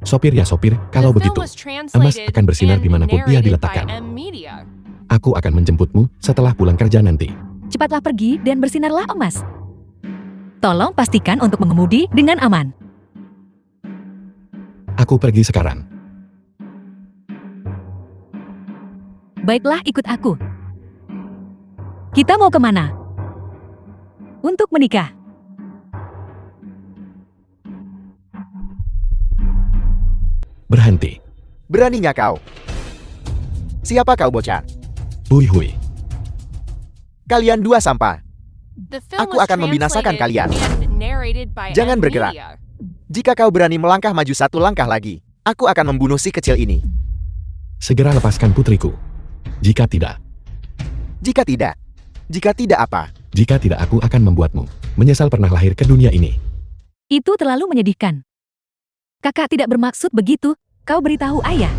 Sopir ya sopir, kalau The film begitu. was Emas translated akan bersinar and dimanapun ia narrated by diletakkan. M Media. Aku akan menjemputmu setelah pulang kerja nanti. cepatlah pergi dan bersinarlah emas. Tolong pastikan untuk mengemudi dengan aman. Aku pergi sekarang. Baiklah, ikut aku. Kita mau kemana? Untuk menikah. Berhenti. Beraninya kau. Siapa kau bocah? Hui hui. Kalian dua sampah. The film Aku was akan membinasakan translated kalian. and narrated by Jangan Ed bergerak. Media. Jika kau berani melangkah maju satu langkah lagi, aku akan membunuh si kecil ini. Segera lepaskan putriku. Jika tidak Jika tidak apa? Jika tidak aku akan membuatmu menyesal pernah lahir ke dunia ini. Itu terlalu menyedihkan. Kakak tidak bermaksud begitu. Kau beritahu ayah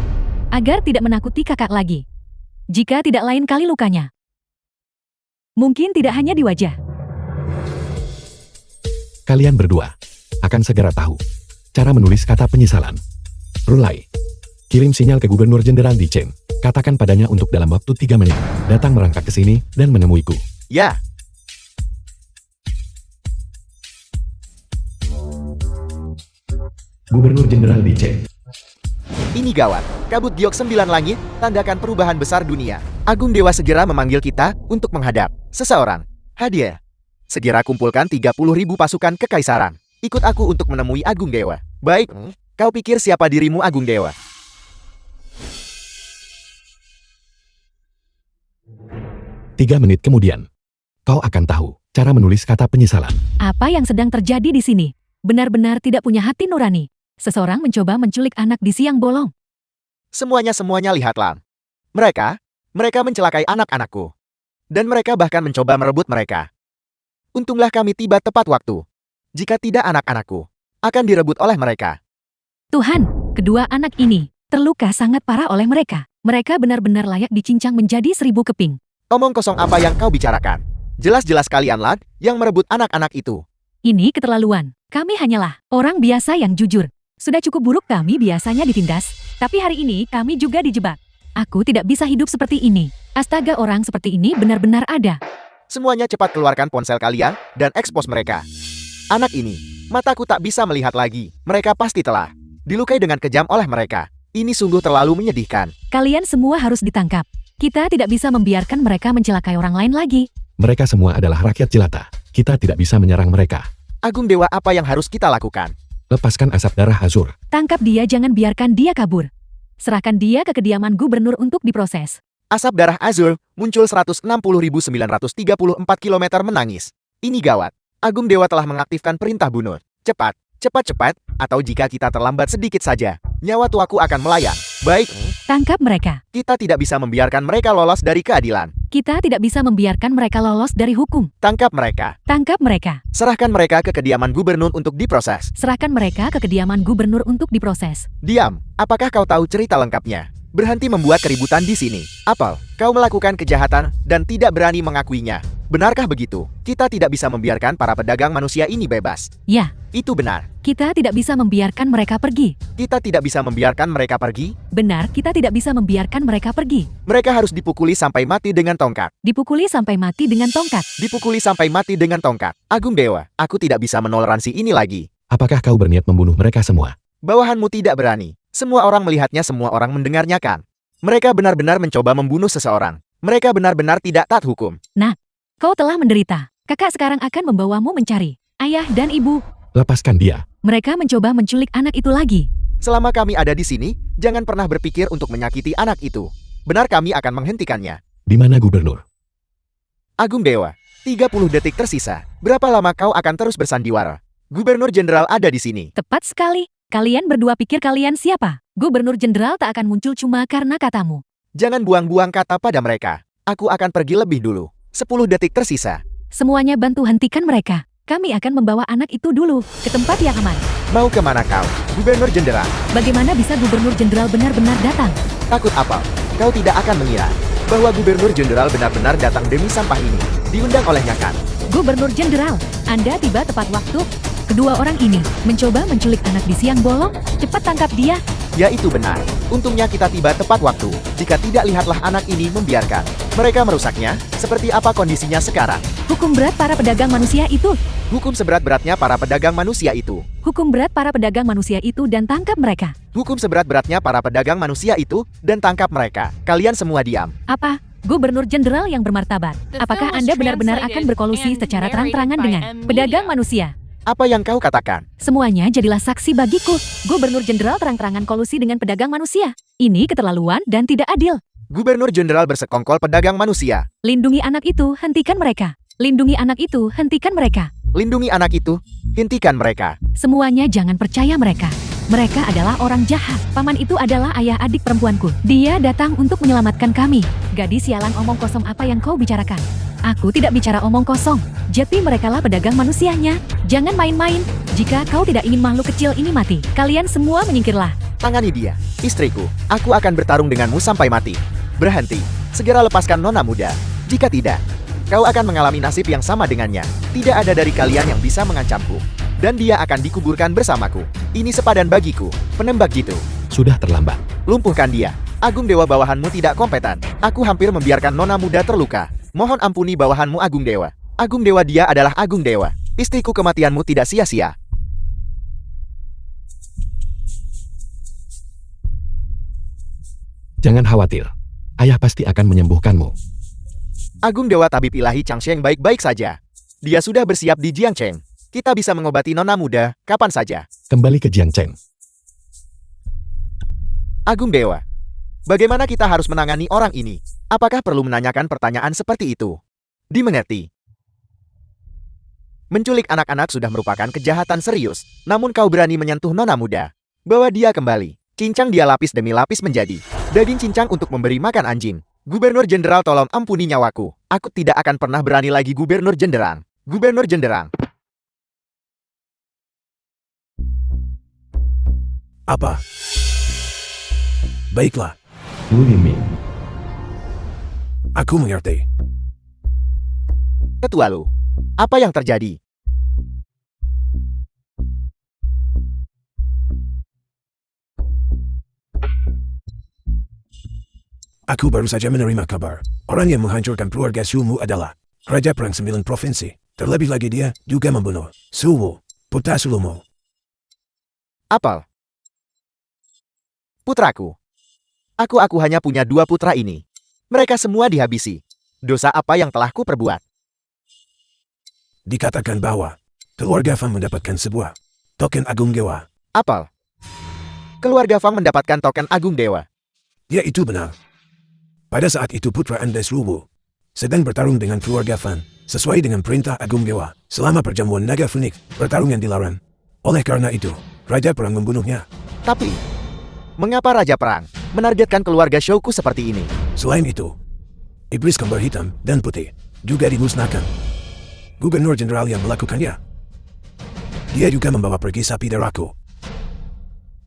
agar tidak menakuti kakak lagi. Jika tidak lain kali lukanya. Mungkin tidak hanya di wajah. Kalian berdua akan segera tahu cara menulis kata penyesalan. Rulai. Kirim sinyal ke Gubernur Jenderal di Chen. Katakan padanya untuk dalam waktu 3 menit datang merangkak ke sini dan menemuiku. Ya, Gubernur Jenderal di Chen. ini gawat. Kabut giok 9 langit, tandakan perubahan besar dunia. Agung Dewa segera memanggil kita untuk menghadap seseorang. Hadiah. Segera kumpulkan 30.000 pasukan kekaisaran. Ikut aku untuk menemui Agung Dewa. Baik, kau pikir siapa dirimu Agung Dewa? Tiga menit kemudian, kau akan tahu cara menulis kata penyesalan. Apa yang sedang terjadi di sini? Benar-benar tidak punya hati nurani. Seseorang mencoba menculik anak di siang bolong. Semuanya lihatlah. Mereka mencelakai anak-anakku. Dan mereka bahkan mencoba merebut mereka. Untunglah kami tiba tepat waktu. Jika tidak anak-anakku akan direbut oleh mereka. Tuhan, kedua anak ini terluka sangat parah oleh mereka. Mereka benar-benar layak dicincang menjadi 1000 keping. Omong kosong apa yang kau bicarakan? Jelas-jelas kalianlah yang merebut anak-anak itu. Ini keterlaluan. Kami hanyalah orang biasa yang jujur. Sudah cukup buruk kami biasanya ditindas, tapi hari ini kami juga dijebak. Aku tidak bisa hidup seperti ini. Astaga, orang seperti ini benar-benar ada. Semuanya cepat keluarkan ponsel kalian dan ekspos mereka. Anak ini, mataku tak bisa melihat lagi. Mereka pasti telah dilukai dengan kejam oleh mereka. Ini sungguh terlalu menyedihkan. Kalian semua harus ditangkap. Kita tidak bisa membiarkan mereka mencelakai orang lain lagi. Mereka semua adalah rakyat jelata. Kita tidak bisa menyerang mereka. Agung Dewa, apa yang harus kita lakukan? Lepaskan asap darah Azur. Tangkap dia, jangan biarkan dia kabur. Serahkan dia ke kediaman gubernur untuk diproses. Asap darah Azul muncul 160.934 km menangis. Ini gawat. Agung Dewa telah mengaktifkan perintah bunuh. Cepat, atau jika kita terlambat sedikit saja, nyawa tuaku akan melayang. Baik, Tangkap mereka. kita tidak bisa membiarkan mereka lolos dari keadilan. Kita tidak bisa membiarkan mereka lolos dari hukum. Tangkap mereka. Tangkap mereka. Serahkan mereka ke kediaman gubernur untuk diproses. Serahkan mereka ke kediaman gubernur untuk diproses. Diam, apakah kau tahu cerita lengkapnya? Berhenti membuat keributan di sini. Apel, kau melakukan kejahatan dan tidak berani mengakuinya. Benarkah begitu? Kita tidak bisa membiarkan para pedagang manusia ini bebas. Ya, Itu benar. kita tidak bisa membiarkan mereka pergi. Kita tidak bisa membiarkan mereka pergi. Benar, kita tidak bisa membiarkan mereka pergi. Mereka harus dipukuli sampai mati dengan tongkat. Dipukuli sampai mati dengan tongkat. Dipukuli sampai mati dengan tongkat. Agung Dewa, aku tidak bisa menoleransi ini lagi. Apakah kau berniat membunuh mereka semua? Bawahanmu tidak berani. Semua orang melihatnya, semua orang mendengarnya kan. Mereka benar-benar mencoba membunuh seseorang. Mereka benar-benar tidak taat hukum. Kau telah menderita. Kakak sekarang akan membawamu mencari ayah dan ibu. Lepaskan dia. Mereka mencoba menculik anak itu lagi. Selama kami ada di sini, jangan pernah berpikir untuk menyakiti anak itu. Benar, kami akan menghentikannya. Di mana gubernur? Agung Dewa, 30 detik tersisa. Berapa lama kau akan terus bersandiwara? Gubernur Jenderal ada di sini. Tepat sekali. Kalian berdua pikir kalian siapa? Gubernur Jenderal tak akan muncul cuma karena katamu. Jangan buang-buang kata pada mereka. Aku akan pergi lebih dulu. 10 detik tersisa. Semuanya bantu hentikan mereka. Kami akan membawa anak itu dulu ke tempat yang aman. Mau kemana kau, Gubernur Jenderal? Bagaimana bisa Gubernur Jenderal benar-benar datang? Takut apa? Kau tidak akan mengira bahwa Gubernur Jenderal benar-benar datang demi sampah ini. Diundang olehnya kan? Gubernur Jenderal, Anda tiba tepat waktu. Kedua orang ini mencoba menculik anak di siang bolong. Cepat tangkap dia. Ya, itu benar. Untungnya kita tiba tepat waktu. Jika tidak, lihatlah anak ini membiarkan Mereka merusaknya. Seperti apa kondisinya sekarang? Hukum berat para pedagang manusia itu. Hukum seberat-beratnya para pedagang manusia itu. Hukum berat para pedagang manusia itu dan tangkap mereka. Hukum seberat-beratnya para pedagang manusia itu dan tangkap mereka. Kalian semua diam. Apa? Gubernur Jenderal yang bermartabat. The Apakah film was Anda benar-benar akan translated berkolusi and secara narrated terang-terangan by dengan M pedagang Media. manusia? Apa yang kau katakan? Semuanya jadilah saksi bagiku. Gubernur Jenderal terang-terangan kolusi dengan pedagang manusia. Ini keterlaluan dan tidak adil. Gubernur Jenderal bersekongkol pedagang manusia. Lindungi anak itu, hentikan mereka. Lindungi anak itu, hentikan mereka. Lindungi anak itu. Hentikan mereka. Semuanya jangan percaya mereka. Mereka adalah orang jahat. Paman itu adalah ayah adik perempuanku. Dia datang untuk menyelamatkan kami. Gadis sialan, omong kosong apa yang kau bicarakan? Aku tidak bicara omong kosong. Jadi merekalah pedagang manusianya. Jangan main-main. Jika kau tidak ingin makhluk kecil ini mati, kalian semua menyingkirlah. Tangani dia. Istriku. Aku akan bertarung denganmu sampai mati. Berhenti. Segera lepaskan nona muda. Jika tidak, kau akan mengalami nasib yang sama dengannya. Tidak ada dari kalian yang bisa mengancamku. Dan dia akan dikuburkan bersamaku. Ini sepadan bagiku, penembak jitu. Sudah terlambat. Lumpuhkan dia. Agung Dewa bawahanmu tidak kompeten. Aku hampir membiarkan nona muda terluka. Mohon ampuni bawahanmu Agung Dewa. Agung Dewa, dia adalah Agung Dewa. Istriku, kematianmu tidak sia-sia. Jangan khawatir. Ayah pasti akan menyembuhkanmu. Agung Dewa tabib ilahi Changsheng baik-baik saja. Dia sudah bersiap di Jiangcheng. Kita bisa mengobati nona muda kapan saja. Kembali ke Jiangcheng. Agung Dewa, bagaimana kita harus menangani orang ini? Apakah perlu menanyakan pertanyaan seperti itu? Dimengerti. Menculik anak-anak sudah merupakan kejahatan serius. Namun kau berani menyentuh nona muda. Bawa dia kembali. Cincang dia lapis demi lapis menjadi daging cincang untuk memberi makan anjing. Gubernur Jenderal, tolong ampuni nyawaku. Aku tidak akan pernah berani lagi, Gubernur Jenderal. Gubernur Jenderal. Apa? Baiklah, Wu Yiming. aku mengerti. Ketua Lu, apa yang terjadi? Aku baru saja menerima kabar. Orang yang menghancurkan keluarga Sumu adalah Raja Perang 9 Provinsi. Terlebih lagi dia juga membunuh Suwu, putra sulungmu. Apel. Putraku. Aku hanya punya 2 putra ini. Mereka semua dihabisi. Dosa apa yang telah ku perbuat? Dikatakan bahwa keluarga Fang mendapatkan sebuah token Agung Dewa. Apel. Keluarga Fang mendapatkan token Agung Dewa. Ya, itu benar. Pada saat itu putra Anda Suwu sedang bertarung dengan keluarga Fan sesuai dengan perintah Agung Dewa selama perjamuan naga Phoenix, pertarungan dilarang. Oleh karena itu, Raja Perang membunuhnya. Tapi, mengapa Raja Perang menargetkan keluarga Shouku seperti ini? Selain itu, iblis kembar hitam dan putih juga dimusnahkan. Gubernur Jenderal yang melakukannya. Dia juga membawa pergi sapi daraku.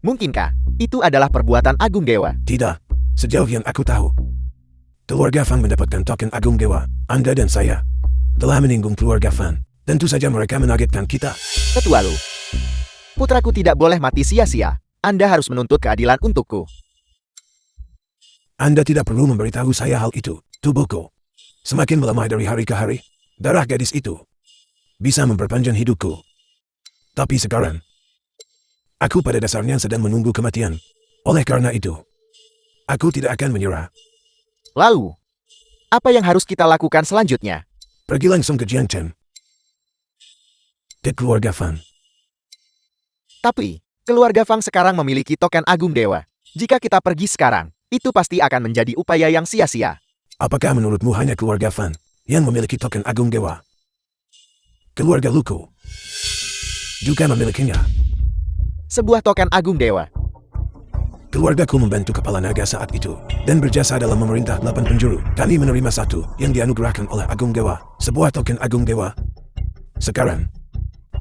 Mungkinkah itu adalah perbuatan Agung Dewa? Tidak, sejauh yang aku tahu. Keluarga Fang mendapatkan token Agung Dewa. Anda dan saya telah menyinggung keluarga Fang. Tentu saja mereka menargetkan kita. Ketua Lu, putraku tidak boleh mati sia-sia. Anda harus menuntut keadilan untukku. Anda tidak perlu memberitahu saya hal itu. Tubuhku semakin melemah dari hari ke hari. Darah gadis itu bisa memperpanjang hidupku. Tapi sekarang, aku pada dasarnya sedang menunggu kematian. Oleh karena itu, aku tidak akan menyerah. Lalu, apa yang harus kita lakukan selanjutnya? Pergi langsung ke Jiangcheng. Ke keluarga Fang. Tapi, keluarga Fang sekarang memiliki token Agung Dewa. Jika kita pergi sekarang, itu pasti akan menjadi upaya yang sia-sia. Apakah menurutmu hanya keluarga Fang yang memiliki token Agung Dewa? Keluarga Luku juga memilikinya. Sebuah token Agung Dewa. Keluargaku membantu kepala naga saat itu dan berjasa dalam memerintah 8 penjuru. Kami menerima satu yang dianugerahkan oleh Agung Dewa, sebuah token Agung Dewa. Sekarang,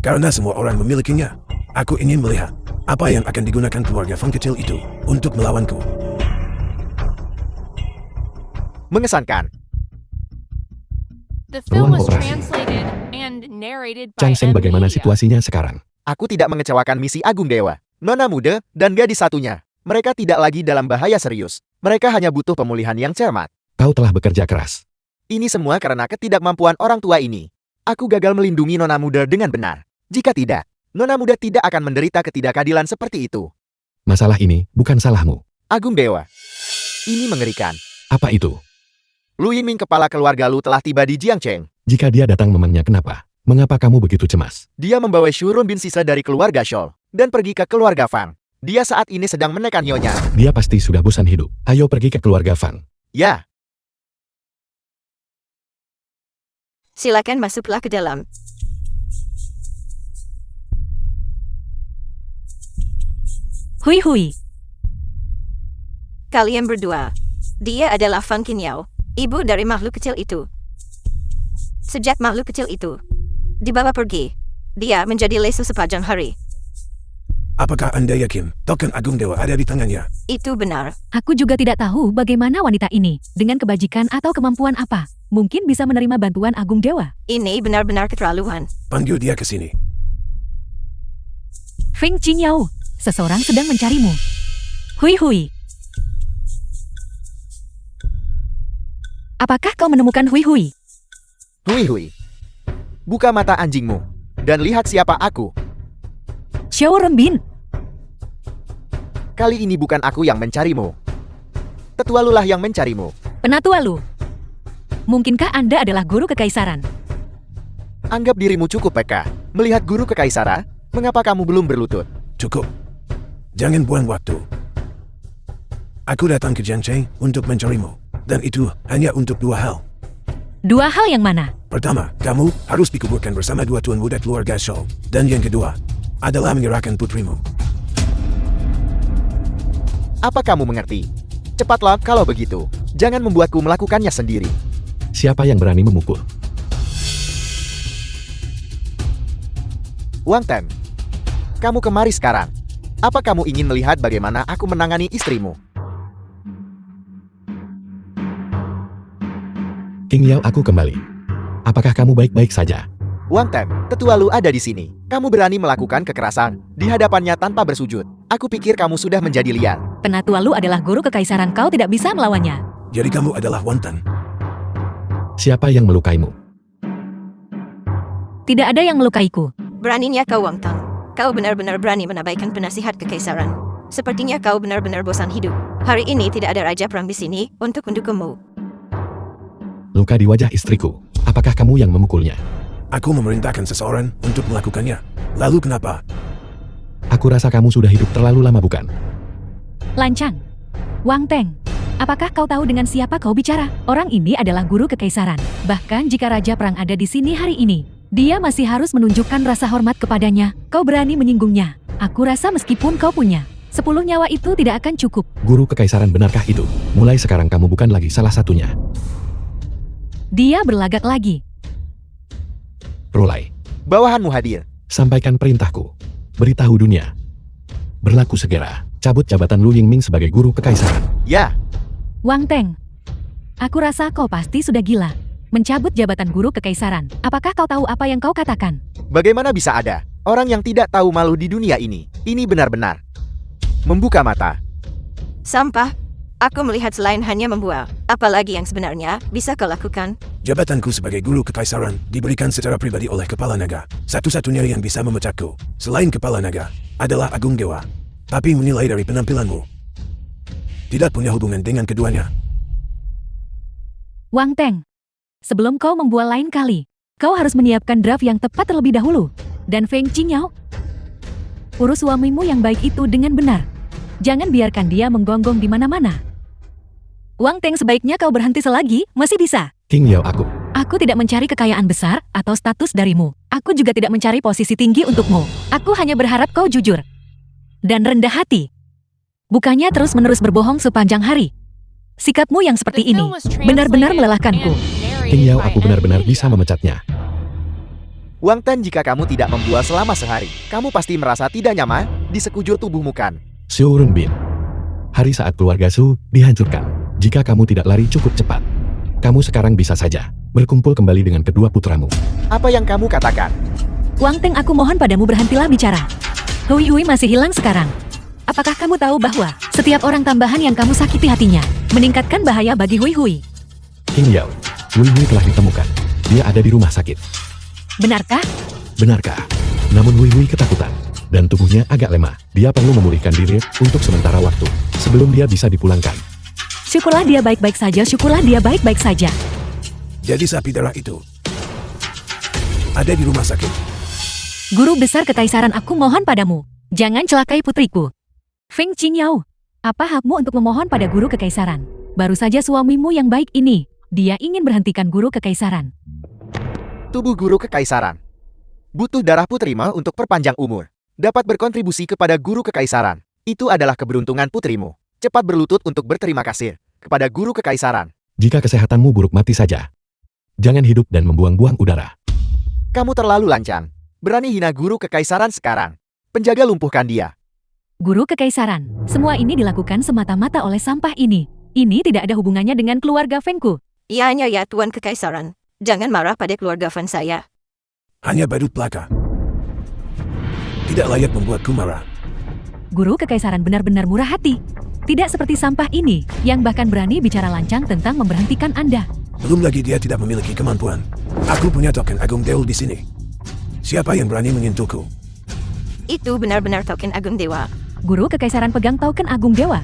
karena semua orang memilikinya, aku ingin melihat apa yang akan digunakan keluarga Fang kecil itu untuk melawanku. Mengesankan. The film Ruang was operasi. translated and narrated by Changsheng, M bagaimana Media. situasinya sekarang? Aku tidak mengecewakan misi Agung Dewa. Nona muda dan gadis satunya. Mereka tidak lagi dalam bahaya serius. Mereka hanya butuh pemulihan yang cermat. Kau telah bekerja keras. Ini semua karena ketidakmampuan orang tua ini. Aku gagal melindungi nona muda dengan benar. Jika tidak, nona muda tidak akan menderita ketidakadilan seperti itu. Masalah ini bukan salahmu. Agung Dewa. Ini mengerikan. Apa itu? Lu Yinming, kepala keluarga Lu, telah tiba di Jiangcheng. Jika dia datang memangnya kenapa? Mengapa kamu begitu cemas? Dia membawa Shurun bin sisa dari keluarga Shol dan pergi ke keluarga Fang. Dia saat ini sedang menekan nyonya. Dia pasti sudah bosan hidup. Ayo pergi ke keluarga Fang. Ya, Silakan masuklah ke dalam. Hui hui. Kalian berdua. Dia adalah Fang Qingyao, ibu dari makhluk kecil itu. Sejak makhluk kecil itu dibawa pergi, dia menjadi lesu sepanjang hari. Apakah Anda yakin token Agung Dewa ada di tangannya? Itu benar. Aku juga tidak tahu bagaimana wanita ini, dengan kebajikan atau kemampuan apa, mungkin bisa menerima bantuan Agung Dewa. Ini benar-benar keterlaluan. Panggil dia ke sini. Feng Qingyao, seseorang sedang mencarimu. Hui hui. Apakah kau menemukan Hui hui? hui hui. Buka mata anjingmu dan lihat siapa aku. Xiao Renbin. Kali ini bukan aku yang mencarimu. Tetua Lulah yang mencarimu. Penatua Lu. Mungkinkah Anda adalah guru kekaisaran? Anggap dirimu cukup, PK. Melihat guru kekaisaran, mengapa kamu belum berlutut? Cukup. Jangan buang waktu. Aku datang ke Jiangcheng untuk mencarimu. Dan itu hanya untuk dua hal. Dua hal yang mana? Pertama, kamu harus dikuburkan bersama dua tuan muda keluarga Shou. Dan yang kedua adalah menyerahkan putrimu. Apa kamu mengerti? Cepatlah kalau begitu. Jangan membuatku melakukannya sendiri. Siapa yang berani memukul? Wang Ten, kamu kemari sekarang. Apa kamu ingin melihat bagaimana aku menangani istrimu? Qingyao, aku kembali. Apakah kamu baik-baik saja? Wang Ten, tetua Lu ada di sini. Kamu berani melakukan kekerasan di hadapannya tanpa bersujud. Aku pikir kamu sudah menjadi liar. Penatua Lu adalah guru kekaisaran, kau tidak bisa melawannya. Jadi kamu adalah Wonten. Siapa yang melukaimu? Tidak ada yang melukaiku. Beraninya kau, Wang Tang. Kau benar-benar berani menabaikan penasihat kekaisaran. Sepertinya kau benar-benar bosan hidup. Hari ini tidak ada raja perang di sini untuk mendukungmu. Luka di wajah istriku. Apakah kamu yang memukulnya? Aku memerintahkan seseorang untuk melakukannya. Lalu kenapa? Aku rasa kamu sudah hidup terlalu lama, bukan? Lancang. Wang Teng, apakah kau tahu dengan siapa kau bicara? Orang ini adalah guru kekaisaran. Bahkan jika raja perang ada di sini hari ini, dia masih harus menunjukkan rasa hormat kepadanya. Kau berani menyinggungnya. Aku rasa meskipun kau punya 10 nyawa itu tidak akan cukup. Guru kekaisaran, benarkah itu? Mulai sekarang kamu bukan lagi salah satunya. Dia berlagak lagi. Rolai, Bawahanmu hadir. sampaikan perintahku. Beritahu dunia. Berlaku segera. Cabut jabatan Lu Yingming sebagai guru kekaisaran. Ya, Wang Teng, aku rasa kau pasti sudah gila. Mencabut jabatan guru kekaisaran. Apakah kau tahu apa yang kau katakan? bagaimana bisa ada orang yang tidak tahu malu di dunia ini? Ini benar-benar membuka mata. Sampah. Aku melihat selain hanya membual, apalagi yang sebenarnya bisa kau lakukan? Jabatanku sebagai guru kekaisaran diberikan secara pribadi oleh Kepala Naga. Satu-satunya yang bisa memecahku, selain Kepala Naga, adalah Agung Dewa. Tapi menilai dari penampilanmu, tidak punya hubungan dengan keduanya. Wang Teng, sebelum kau membual lain kali, kau harus menyiapkan draft yang tepat terlebih dahulu. Dan Feng Qingyao, urus suamimu yang baik itu dengan benar. Jangan biarkan dia menggonggong di mana-mana. Wang Teng, sebaiknya kau berhenti selagi, masih bisa. Qingyao, Aku tidak mencari kekayaan besar atau status darimu. Aku juga tidak mencari posisi tinggi untukmu. Aku hanya berharap kau jujur dan rendah hati. Bukannya terus-menerus berbohong sepanjang hari. Sikapmu yang seperti ini benar-benar melelahkanku. Qingyao, aku benar-benar bisa memecatnya. Wang Ten, jika kamu tidak membual selama sehari, kamu pasti merasa tidak nyaman di sekujur tubuhmu, kan? Xiao Renbin. Hari saat keluarga Su dihancurkan. Jika kamu tidak lari cukup cepat, kamu sekarang bisa saja berkumpul kembali dengan kedua putramu. Apa yang kamu katakan? Wang Teng, aku mohon padamu berhentilah bicara. Hui Hui masih hilang sekarang. Apakah kamu tahu bahwa setiap orang tambahan yang kamu sakiti hatinya meningkatkan bahaya bagi Hui Hui? King Yao, Wui Wui telah ditemukan. Dia ada di rumah sakit. Benarkah? Benarkah? Namun Wui Wui ketakutan, dan tubuhnya agak lemah. Dia perlu memulihkan diri untuk sementara waktu, sebelum dia bisa dipulangkan. Syukurlah dia baik-baik saja, syukurlah dia baik-baik saja. Jadi sapi darah itu ada di rumah sakit. Guru besar kekaisaran, aku mohon padamu. Jangan celakai putriku. Feng Qingyao, apa hakmu untuk memohon pada guru kekaisaran? Baru saja suamimu yang baik ini, dia ingin berhentikan guru kekaisaran. Tubuh guru kekaisaran. Butuh darah putrimu untuk perpanjang umur. Dapat berkontribusi kepada guru kekaisaran. Itu adalah keberuntungan putrimu. Cepat berlutut untuk berterima kasih kepada guru kekaisaran. Jika kesehatanmu buruk, mati saja. Jangan hidup dan membuang-buang udara. Kamu terlalu lancang. Berani hina guru kekaisaran sekarang. Penjaga lumpuhkan dia. Guru kekaisaran, semua ini dilakukan semata-mata oleh sampah ini. Ini tidak ada hubungannya dengan keluarga Fengku. Ianya ya Tuan Kekaisaran. Jangan marah pada keluarga Fan saya. Hanya badut belaka. Tidak layak membuatku marah. Guru kekaisaran benar-benar murah hati. Tidak seperti sampah ini, yang bahkan berani bicara lancang tentang memberhentikan Anda. Belum lagi dia tidak memiliki kemampuan. Aku punya token Agung Dewa di sini. Siapa yang berani menyentuhku? Itu benar-benar token Agung Dewa. Guru kekaisaran pegang token Agung Dewa.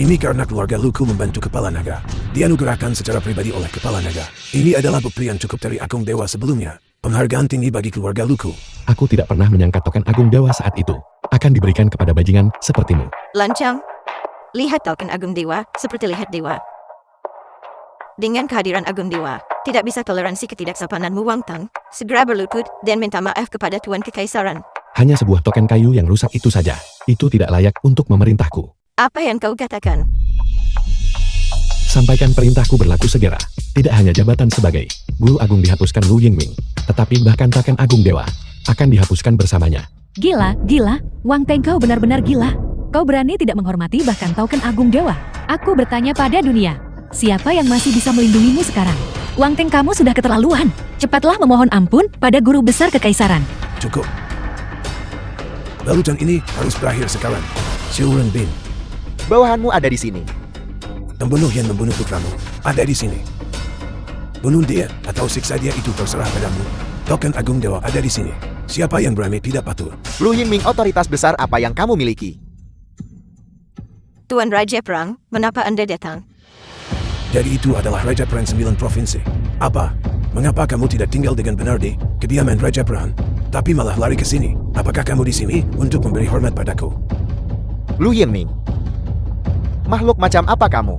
Ini karena keluarga Luku membantu Kepala Naga. Dianugerahkan secara pribadi oleh Kepala Naga. Ini adalah bukti yang cukup dari Agung Dewa sebelumnya. Penghargaan tinggi bagi keluarga Luku. Aku tidak pernah menyangka token Agung Dewa saat itu akan diberikan kepada bajingan sepertimu. Lancang. Lihat token Agung Dewa, seperti lihat dewa. Dengan kehadiran Agung Dewa, tidak bisa toleransi ketidaksopananmu Wang Tang. Segera berlutut dan minta maaf kepada Tuan Kekaisaran. Hanya sebuah token kayu yang rusak itu saja. Itu tidak layak untuk memerintahku. Apa yang kau katakan? Sampaikan perintahku berlaku segera. Tidak hanya jabatan sebagai Guru Agung dihapuskan Lu Yingming, tetapi bahkan token Agung Dewa akan dihapuskan bersamanya. Gila, gila. Wang Teng, kau benar-benar gila. Kau berani tidak menghormati bahkan token Agung Dewa. Aku bertanya pada dunia, siapa yang masih bisa melindungimu sekarang? Wang Teng, kamu sudah keterlaluan. Cepatlah memohon ampun pada guru besar kekaisaran. Cukup. Balutan ini harus berakhir sekarang. Xiu Renbin, Bawahanmu ada di sini. pembunuh yang membunuh putramu, ada di sini. Bunuh dia atau siksa dia, itu terserah padamu. Token Agung Dewa ada di sini. Siapa yang berani tidak patuh? Lu Yingming, otoritas besar apa yang kamu miliki? Tuan Raja Perang, mengapa Anda datang? Jadi itu adalah Raja Perang 9 Provinsi. Apa? Mengapa kamu tidak tinggal dengan benar di kediaman Raja Perang, tapi malah lari ke sini? Apakah kamu di sini untuk memberi hormat padaku? Lu Yingming, makhluk macam apa kamu?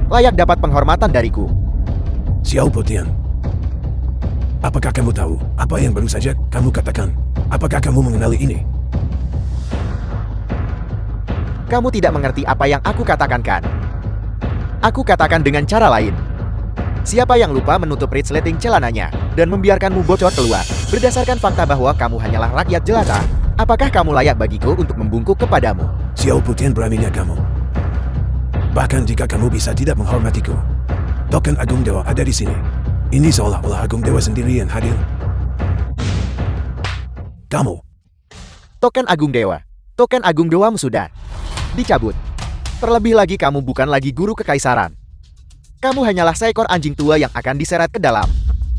Layak dapat penghormatan dariku. Xiao Potian, apakah kamu tahu apa yang baru saja kamu katakan? Apakah kamu mengenali ini? Kamu tidak mengerti apa yang aku katakan kan? Aku katakan dengan cara lain. Siapa yang lupa menutup resleting celananya dan membiarkanmu bocor keluar berdasarkan fakta bahwa kamu hanyalah rakyat jelata? Apakah kamu layak bagiku untuk membungkuk kepadamu? Xiao Potian, beraninya kamu. Bahkan jika kamu bisa tidak menghormatiku. Token Agung Dewa ada di sini. Ini seolah-olah Agung Dewa sendiri yang hadir. Kamu. Token Agung Dewa. Token Agung Dewamu sudah dicabut. Terlebih lagi kamu bukan lagi guru kekaisaran. Kamu hanyalah seekor anjing tua yang akan diseret ke dalam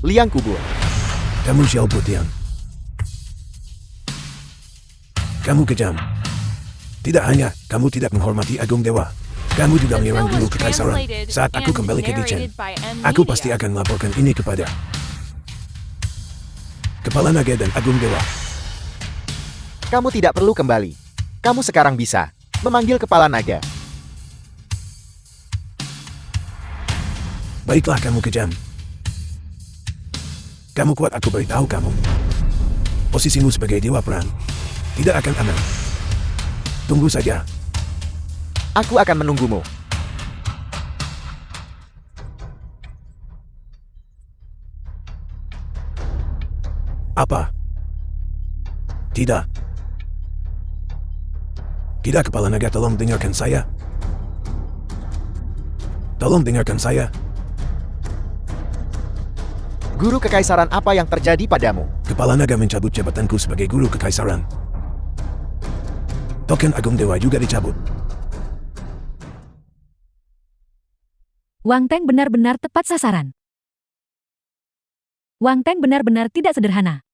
liang kubur. Kamu Xiao Potian. Kamu kejam. Tidak hanya kamu tidak menghormati Agung Dewa, kamu juga menyerang guru kekaisaran. Saat aku kembali ke Dichen, aku pasti akan melaporkan ini kepada Kepala Naga dan Agung Dewa. Kamu tidak perlu kembali. Kamu sekarang bisa memanggil Kepala Naga. Baiklah, kamu kejam. Kamu kuat, aku beritahu kamu. Posisimu sebagai Dewa Perang tidak akan aman. Tunggu saja. Aku akan menunggumu. Apa? Tidak. Tidak, Kepala Naga, tolong dengarkan saya. Tolong dengarkan saya. Guru kekaisaran, apa yang terjadi padamu? Kepala Naga mencabut jabatanku sebagai guru kekaisaran. Token Agung Dewa juga dicabut. Wang Teng benar-benar tepat sasaran. Wang Teng benar-benar tidak sederhana.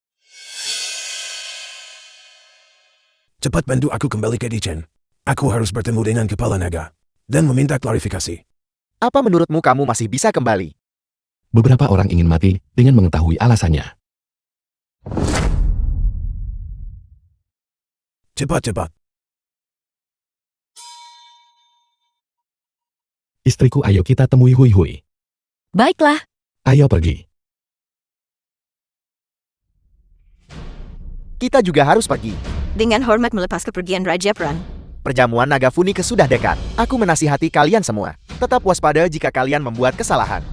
Cepat bantu aku kembali ke Dichen. Aku harus bertemu dengan Kepala Naga dan meminta klarifikasi. Apa menurutmu kamu masih bisa kembali? Beberapa orang ingin mati dengan mengetahui alasannya. Cepat-cepat. Istriku, ayo kita temui Hui Hui. Baiklah, Ayo pergi. Kita juga harus pergi. Dengan hormat melepas kepergian Raja Perang. Perjamuan naga Funik sudah dekat. Aku menasihati kalian semua. Tetap waspada jika kalian membuat kesalahan.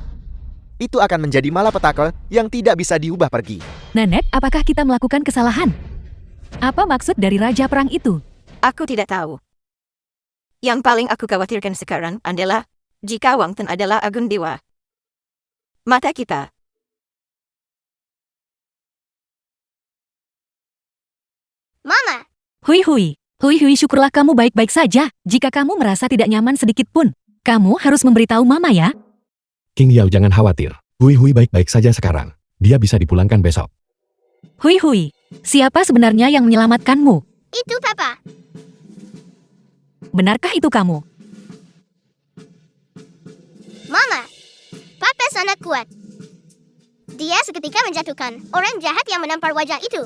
Itu akan menjadi malapetaka yang tidak bisa diubah pergi. Nenek, apakah kita melakukan kesalahan? Apa maksud dari Raja Perang itu? Aku tidak tahu. Yang paling aku khawatirkan sekarang adalah jika Wang Teng adalah Agung Dewa. Mata kita. Mama, Hui Hui. Hui Hui, syukurlah kamu baik-baik saja. Jika kamu merasa tidak nyaman sedikit pun, kamu harus memberitahu Mama ya. King Yao, jangan khawatir. Hui Hui baik-baik saja sekarang. Dia bisa dipulangkan besok. Hui Hui, siapa sebenarnya yang menyelamatkanmu? itu Papa. Benarkah itu kamu? Mama, Papa sangat kuat. Dia seketika menjatuhkan orang jahat yang menampar wajah itu.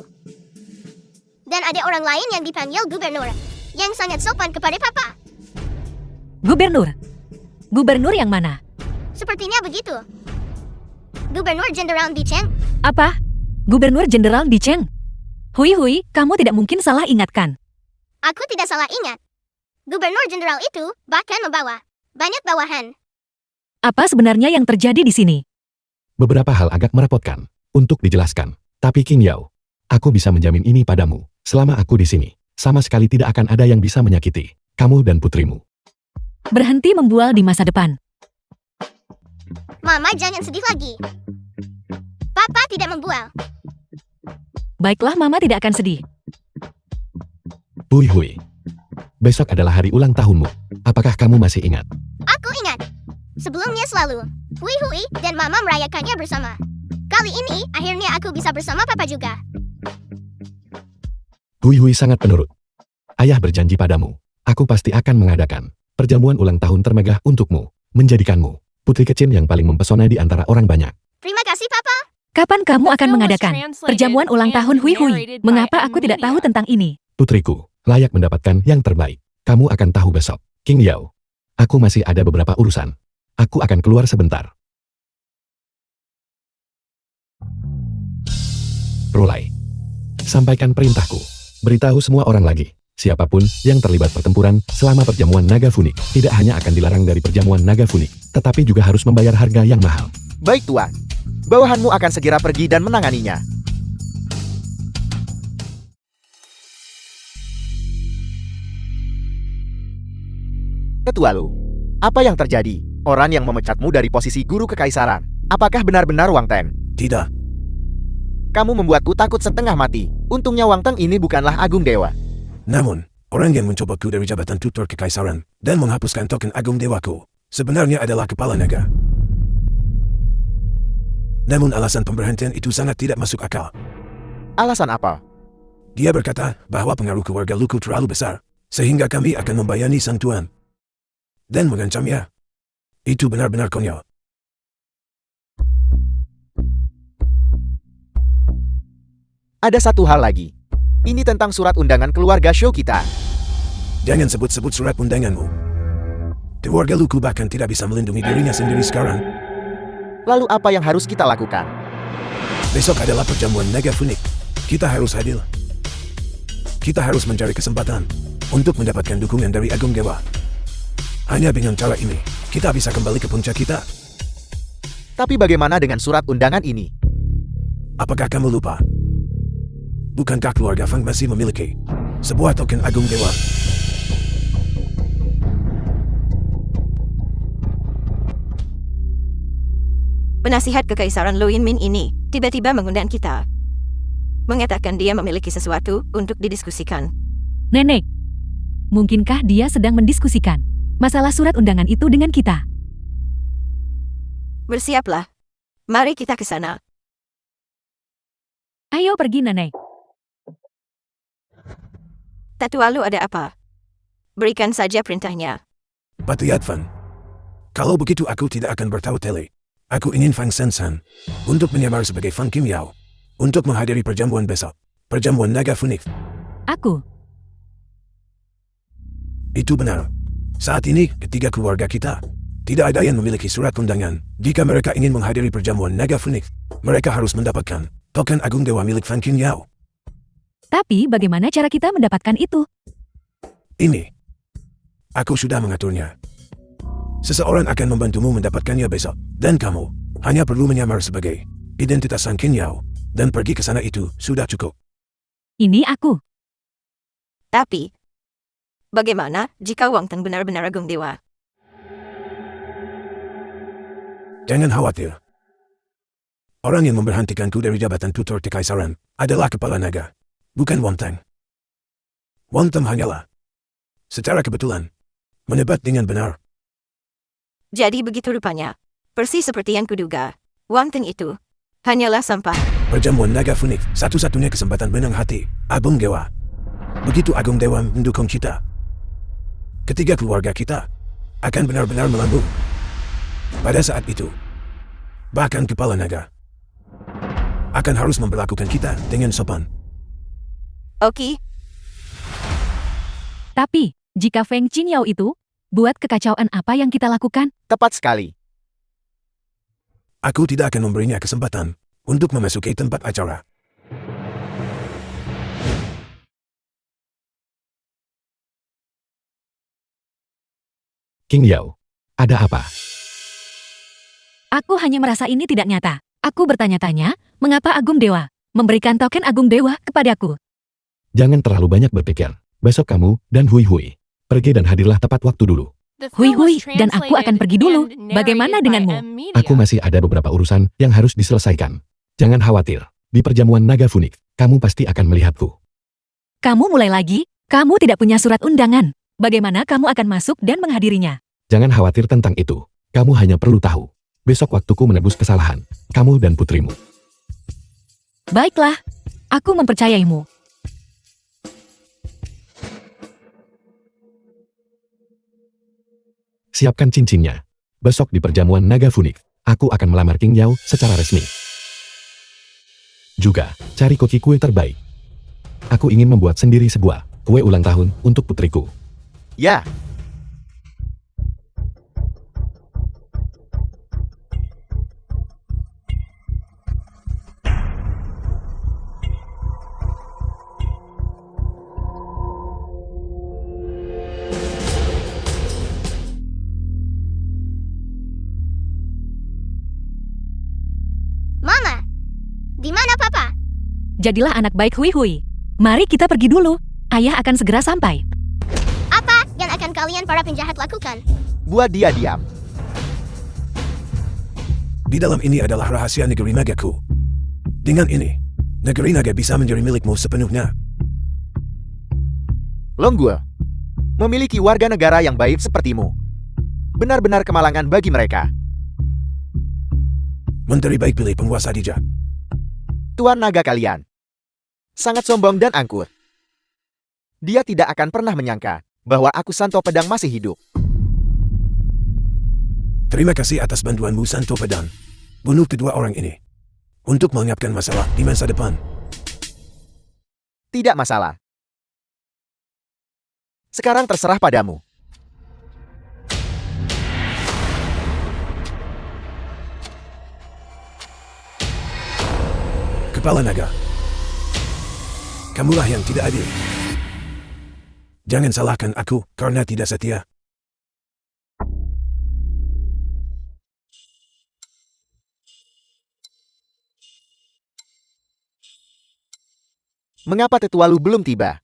Dan ada orang lain yang dipanggil gubernur, yang sangat sopan kepada Papa. Gubernur? Gubernur yang mana? Sepertinya begitu. Gubernur Jenderal Dichen. Apa? Gubernur Jenderal Dichen? Hui Hui, kamu tidak mungkin salah ingatkan. Aku tidak salah ingat. Gubernur Jenderal itu bahkan membawa banyak bawahan. Apa sebenarnya yang terjadi di sini? Beberapa hal agak merepotkan untuk dijelaskan. Tapi King Yao, aku bisa menjamin ini padamu. Selama aku di sini, sama sekali tidak akan ada yang bisa menyakiti kamu dan putrimu. Berhenti membual di masa depan. Mama jangan sedih lagi. Papa tidak membual. Baiklah, Mama tidak akan sedih. Hui Hui, besok adalah hari ulang tahunmu. Apakah kamu masih ingat? Aku ingat. Sebelumnya selalu, Hui Hui dan Mama merayakannya bersama. Kali ini, akhirnya aku bisa bersama Papa juga. Hui Hui sangat penurut. Ayah berjanji padamu, aku pasti akan mengadakan perjamuan ulang tahun termegah untukmu, menjadikanmu putri kecil yang paling mempesona di antara orang banyak. Terima kasih, Papa. Kapan kamu The akan film was mengadakan translated perjamuan ulang and tahun Hui Hui? narrated by Mengapa aku tidak tahu Amelia. tentang ini? Putriku, layak mendapatkan yang terbaik. Kamu akan tahu besok. King Yao, aku masih ada beberapa urusan. Aku akan keluar sebentar. Rolai. Sampaikan perintahku. Beritahu semua orang lagi. Siapapun yang terlibat pertempuran selama perjamuan naga Funik tidak hanya akan dilarang dari perjamuan naga Funik, tetapi juga harus membayar harga yang mahal. Baik Tuan. Bawahanmu akan segera pergi dan menanganinya. Ketua Lu, apa yang terjadi? Orang yang memecatmu dari posisi guru kekaisaran. Apakah benar-benar Wang Teng? Tidak. Kamu membuatku takut setengah mati. Untungnya Wang Teng ini bukanlah Agung Dewa. Namun, orang yang mencobaku dari jabatan tutor kekaisaran dan menghapuskan token Agung Dewaku sebenarnya adalah Kepala Naga. Namun alasan pemberhentian itu sangat tidak masuk akal. Alasan apa? Dia berkata bahwa pengaruh keluarga Luku terlalu besar, sehingga kami akan membayani sang tuan. Dan mengancamnya. Itu benar-benar konyol. Ada satu hal lagi. Ini tentang surat undangan keluarga show kita. Jangan sebut-sebut surat undanganmu. Keluarga Luku bahkan tidak bisa melindungi dirinya sendiri sekarang. Lalu apa yang harus kita lakukan? Besok adalah perjamuan naga Funik. Kita harus hadir. Kita harus mencari kesempatan untuk mendapatkan dukungan dari Agung Dewa. Hanya dengan cara ini, kita bisa kembali ke puncak kita. Tapi bagaimana dengan surat undangan ini? Apakah kamu lupa? Bukankah keluarga Fang masih memiliki sebuah token Agung Dewa? Penasihat Kekaisaran Lu Yinmin ini tiba-tiba mengundang kita. Mengatakan dia memiliki sesuatu untuk didiskusikan. Nenek, mungkinkah dia sedang mendiskusikan masalah surat undangan itu dengan kita? Bersiaplah. Mari kita ke sana. Ayo pergi, Nenek. Tetua Lu ada apa? Berikan saja perintahnya. Patih Advan. Kalau begitu aku tidak akan bertahu-tele. Aku ingin Fang Sensan untuk menyamar sebagai Fang Kim Yao untuk menghadiri perjamuan besok. Perjamuan naga Phoenix. Aku. Itu benar. Saat ini, ketiga keluarga kita tidak ada yang memiliki surat undangan. Jika mereka ingin menghadiri perjamuan naga Phoenix, mereka harus mendapatkan token Agung Dewa milik Fang Kim Yao. Tapi bagaimana cara kita mendapatkan itu? Ini. Aku sudah mengaturnya. Seseorang akan membantumu mendapatkannya besok. Dan kamu hanya perlu menyamar sebagai identitas Sang Kim Yao. Dan pergi ke sana itu sudah cukup. Ini aku. Tapi, bagaimana jika Wang Teng benar-benar Agung Dewa? Jangan khawatir. Orang yang memberhentikanku dari jabatan tutor kekaisaran adalah kepala naga, bukan Wang Teng. Wang Teng hanyalah, secara kebetulan, menebat dengan benar. Jadi begitu rupanya. Persis seperti yang kuduga. Wang Teng itu hanyalah sampah. Perjamuan naga Phoenix, satu-satunya kesempatan menang hati Agung Dewa. Begitu Agung Dewa mendukung kita, ketiga keluarga kita akan benar-benar melambung. Pada saat itu, bahkan kepala naga akan harus memperlakukan kita dengan sopan. Oke, Tapi, jika Feng Qingyao itu, buat kekacauan apa yang kita lakukan? Tepat sekali. Aku tidak akan memberinya kesempatan untuk memasuki tempat acara. King Yao, ada apa? Aku hanya merasa ini tidak nyata. Aku bertanya-tanya, mengapa Agung Dewa memberikan token Agung Dewa kepadaku? Jangan terlalu banyak berpikir. Besok kamu dan Hui Hui pergi dan hadirlah tepat waktu dulu. The Hui film was Hui, dan aku akan translated pergi dulu. and Bagaimana narrated by denganmu? Media. Aku masih ada beberapa urusan yang harus diselesaikan. Jangan khawatir. Di perjamuan naga Phoenix, kamu pasti akan melihatku. Kamu mulai lagi? Kamu tidak punya surat undangan. Bagaimana kamu akan masuk dan menghadirinya? Jangan khawatir tentang itu. Kamu hanya perlu tahu. Besok waktuku menebus kesalahan. Kamu dan putrimu. Baiklah, aku mempercayaimu. Siapkan cincinnya. Besok di perjamuan naga Phoenix, aku akan melamar King Yao secara resmi. Juga, cari koki kue terbaik. Aku ingin membuat sendiri sebuah kue ulang tahun untuk putriku. Ya, Mama, di mana Papa? Jadilah anak baik Hui Hui. Mari kita pergi dulu. Ayah akan segera sampai. Apa yang akan kalian para penjahat lakukan? buat dia diam. Di dalam ini adalah rahasia negeri nagaku. Dengan ini, negeri naga bisa menjadi milikmu sepenuhnya. Longgul, memiliki warga negara yang baik sepertimu. Benar-benar kemalangan bagi mereka. Menteri baik pilih penguasa dijak. Tuan naga kalian. Sangat sombong dan angkuh. Dia tidak akan pernah menyangka bahwa aku Santo Pedang masih hidup. Terima kasih atas bantuanmu Santo Pedang. Bunuh kedua orang ini. Untuk melenyapkan masalah di masa depan. Tidak masalah. Sekarang terserah padamu. Kepala naga. Kamulah yang tidak adil. Jangan salahkan aku karena tidak setia. Mengapa tetua lu belum tiba?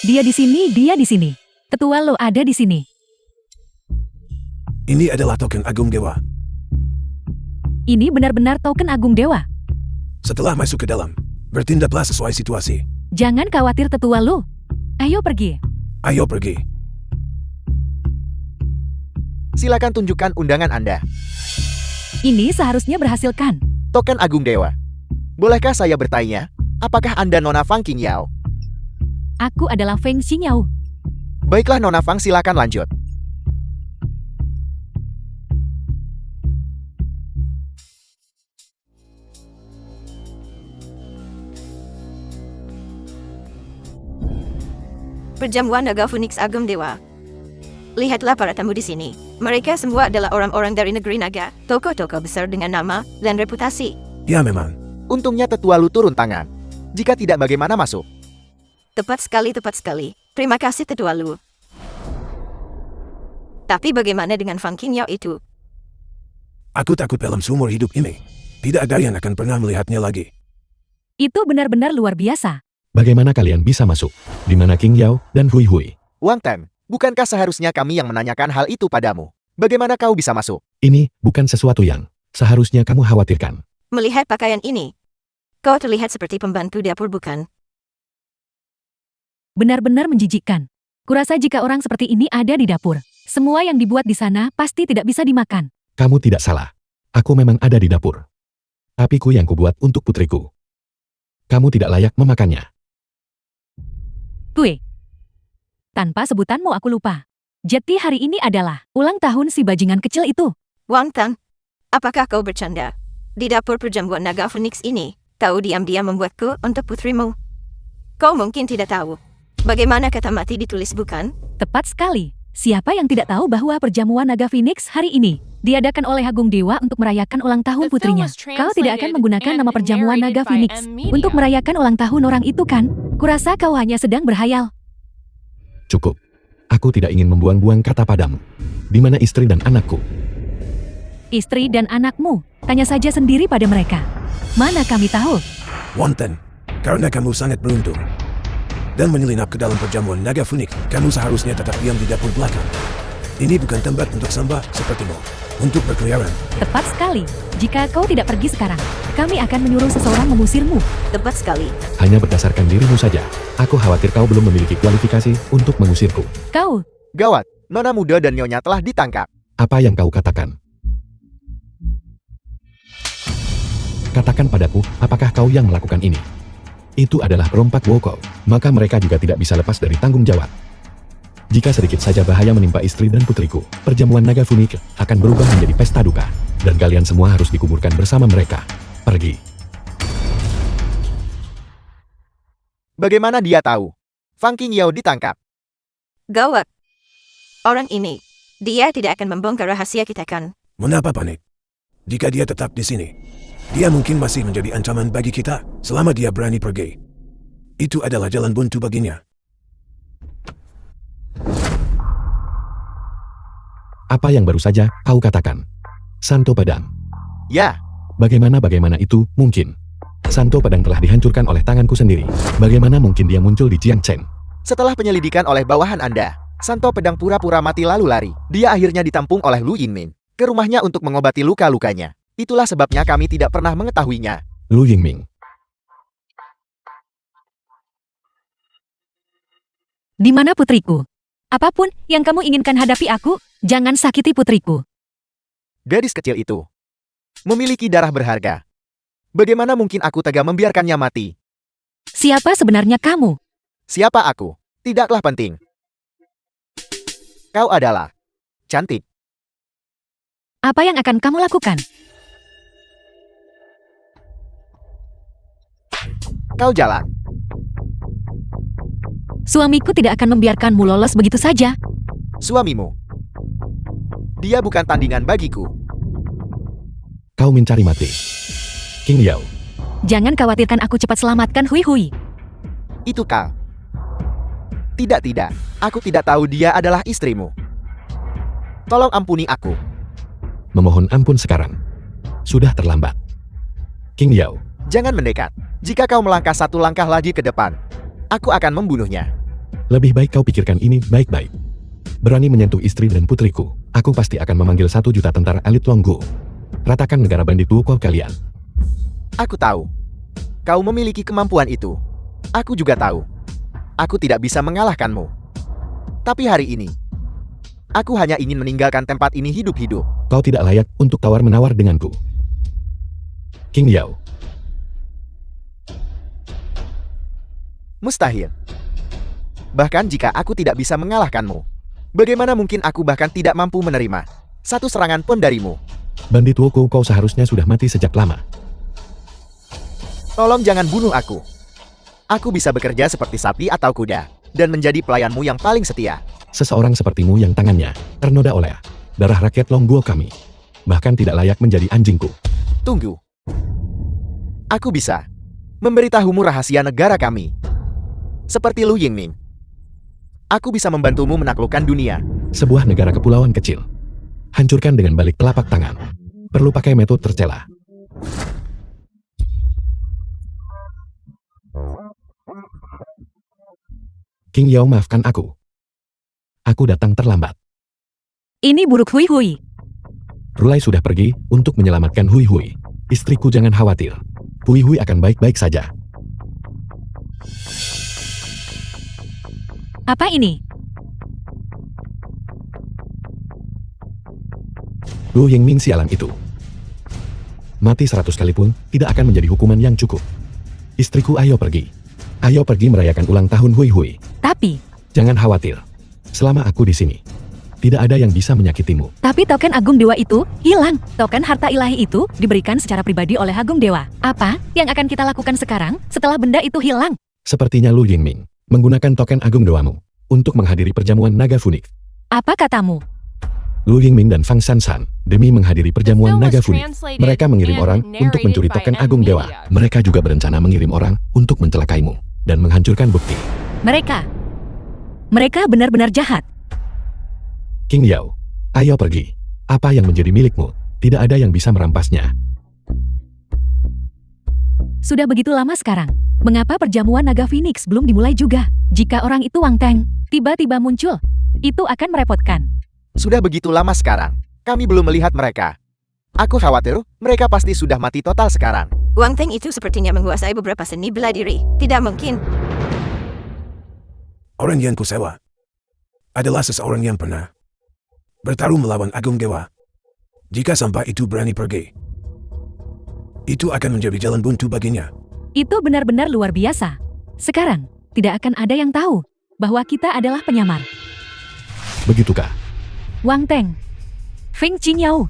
Dia di sini, dia di sini. Tetua lo ada di sini. Ini adalah token Agung Dewa. Ini benar-benar token Agung Dewa. Setelah masuk ke dalam, bertindaklah sesuai situasi. Jangan khawatir tetua lo. Ayo pergi. Ayo pergi. Silakan tunjukkan undangan Anda. Ini seharusnya berhasilkan. Token Agung Dewa. Bolehkah saya bertanya, apakah Anda Nona Fang Qingyao? Aku adalah Feng Xingyao. Baiklah Nona Fang, silakan lanjut. Perjamuan Naga Phoenix Agung Dewa. Lihatlah para tamu di sini. Mereka semua adalah orang-orang dari negeri naga, tokoh-tokoh besar dengan nama dan reputasi. Ya memang. Untungnya Tetua Lu turun tangan. Jika tidak, bagaimana masuk? Tepat sekali, tepat sekali. Terima kasih Tetua Lu. Tapi bagaimana dengan Fang Qingyao itu? Aku takut dalam seumur hidup ini. Tidak ada yang akan pernah melihatnya lagi. Itu benar-benar luar biasa. Bagaimana kalian bisa masuk? Di mana Qingyao dan Hui Hui? Wang Tan, bukankah seharusnya kami yang menanyakan hal itu padamu? Bagaimana kau bisa masuk? Ini bukan sesuatu yang seharusnya kamu khawatirkan. Melihat pakaian ini, kau terlihat seperti pembantu dapur bukan? Benar-benar menjijikkan. Kurasa jika orang seperti ini ada di dapur, semua yang dibuat di sana pasti tidak bisa dimakan. Kamu tidak salah. Aku memang ada di dapur. Tapi kue yang kubuat untuk putriku. Kamu tidak layak memakannya. Kue. Tanpa sebutanmu aku lupa. Jadi hari ini adalah ulang tahun si bajingan kecil itu. Wang Tan, apakah kau bercanda? Di dapur perjamuan Naga Phoenix ini, kau diam-diam membuatku untuk putrimu. Kau mungkin tidak tahu. Bagaimana kata mati ditulis bukan? Tepat sekali. Siapa yang tidak tahu bahwa perjamuan Naga Phoenix hari ini diadakan oleh Agung Dewa untuk merayakan ulang tahun The film putrinya. was Kau tidak akan translated menggunakan and nama perjamuan Naga narrated by Phoenix M Media. untuk merayakan ulang tahun orang itu kan? Kurasa kau hanya sedang berhayal. Cukup. Aku tidak ingin membuang-buang kata padamu. Di mana istri dan anakku? Istri dan anakmu, tanya saja sendiri pada mereka. Mana kami tahu? Wonten, karena kamu sangat beruntung. Dan menyelinap ke dalam perjamuan Naga Phoenix, kamu seharusnya tetap diam di dapur belakang. Ini bukan tempat untuk sembah sepertimu. Untuk berkeliaran. Tepat sekali. Jika kau tidak pergi sekarang, kami akan menyuruh seseorang mengusirmu. Tepat sekali. Hanya berdasarkan dirimu saja. Aku khawatir kau belum memiliki kualifikasi untuk mengusirku. Kau, Gawat, Nona muda dan Nyonya telah ditangkap. Apa yang kau katakan? Katakan padaku, apakah kau yang melakukan ini? Itu adalah perompak Woko, maka mereka juga tidak bisa lepas dari tanggung jawab. Jika sedikit saja bahaya menimpa istri dan putriku, perjamuan Naga Phoenix akan berubah menjadi pesta duka. Dan kalian semua harus dikuburkan bersama mereka. Pergi. Bagaimana dia tahu? Fang Qingyao ditangkap. Gawat. Orang ini, dia tidak akan membongkar rahasia kita kan? Mengapa panik? Jika dia tetap di sini, dia mungkin masih menjadi ancaman bagi kita selama dia berani pergi. Itu adalah jalan buntu baginya. Apa yang baru saja kau katakan? Santo Pedang. Ya, Bagaimana itu mungkin? Santo Pedang telah dihancurkan oleh tanganku sendiri. Bagaimana mungkin dia muncul di Jiangchen? setelah penyelidikan oleh bawahan Anda, Santo Pedang pura-pura mati lalu lari. Dia akhirnya ditampung oleh Lu Yingming ke rumahnya untuk mengobati luka-lukanya. Itulah sebabnya kami tidak pernah mengetahuinya. Lu Yingming. di mana putriku? Apapun yang kamu inginkan hadapi aku, jangan sakiti putriku. Gadis kecil itu memiliki darah berharga. Bagaimana mungkin aku tega membiarkannya mati? Siapa sebenarnya kamu? Siapa aku? Tidaklah penting. Kau adalah cantik. Apa yang akan kamu lakukan? Kau jalan. Suamiku tidak akan membiarkanmu lolos begitu saja. Suamimu. Dia bukan tandingan bagiku. Kau mencari mati. Qingyao. Jangan khawatirkan aku cepat selamatkan Hui Hui. Itu kau. Tidak. Aku tidak tahu dia adalah istrimu. Tolong ampuni aku. Memohon ampun sekarang. Sudah terlambat. Qingyao. Jangan mendekat. Jika kau melangkah satu langkah lagi ke depan, aku akan membunuhnya. Lebih baik kau pikirkan ini baik-baik. Berani menyentuh istri dan putriku, aku pasti akan memanggil 1 juta tentara elit Longgu. Ratakan negara bandit Wuko kalian. Aku tahu. Kau memiliki kemampuan itu. Aku juga tahu. Aku tidak bisa mengalahkanmu. Tapi hari ini, Aku hanya ingin meninggalkan tempat ini hidup-hidup. Kau tidak layak untuk tawar-menawar denganku. King Yao, Mustahil. Bahkan jika aku tidak bisa mengalahkanmu, bagaimana mungkin aku bahkan tidak mampu menerima satu serangan pun darimu? bandit Woko, kau seharusnya sudah mati sejak lama. Tolong jangan bunuh aku. Aku bisa bekerja seperti sapi atau kuda, dan menjadi pelayanmu yang paling setia. Seseorang sepertimu yang tangannya ternoda oleh darah rakyat Longguo kami, bahkan tidak layak menjadi anjingku. Tunggu. Aku bisa memberitahumu rahasia negara kami. Seperti Lu Yingming. Aku bisa membantumu menaklukkan dunia. Sebuah negara kepulauan kecil. Hancurkan dengan balik telapak tangan. Perlu pakai metode tercela. King Yao, maafkan aku. Aku datang terlambat. Ini buruk Hui Hui. Rulai sudah pergi untuk menyelamatkan Hui Hui. Istriku, jangan khawatir. Hui Hui akan baik-baik saja. Apa ini? Lu Yingming sialan itu. Mati 100 kali pun tidak akan menjadi hukuman yang cukup. Istriku, ayo pergi. Ayo pergi merayakan ulang tahun Hui Hui. Tapi Jangan khawatir. Selama aku di sini, tidak ada yang bisa menyakitimu. token Agung Dewa itu hilang. Token harta ilahi itu diberikan secara pribadi oleh Agung Dewa. Apa yang akan kita lakukan sekarang setelah benda itu hilang? Sepertinya Lu Yingming menggunakan token Agung Dewamu untuk menghadiri perjamuan naga Phoenix. Apa katamu? Lu Yingming dan Fang Shan demi menghadiri The perjamuan film was naga Phoenix. translated Mereka mengirim and orang untuk narrated mencuri by token M Agung Dewa. Media. Mereka juga berencana mengirim orang untuk mencelakaimu dan menghancurkan bukti. Mereka benar-benar jahat. King Yao, ayo pergi. Apa yang menjadi milikmu, tidak ada yang bisa merampasnya. Sudah begitu lama sekarang. Mengapa perjamuan naga Phoenix belum dimulai juga? Jika orang itu Wang Teng tiba-tiba muncul, itu akan merepotkan. Sudah begitu lama sekarang, kami belum melihat mereka. Aku khawatir mereka pasti sudah mati total sekarang. Wang Teng itu sepertinya menguasai beberapa seni bela diri. Tidak mungkin. Orang yang kusewa adalah seseorang yang pernah bertarung melawan Agung Dewa. Jika sampai itu berani pergi, itu akan menjadi jalan buntu baginya. Itu benar-benar luar biasa. Sekarang, tidak akan ada yang tahu bahwa kita adalah penyamar. Begitukah? Wang Teng, Feng Qingyao,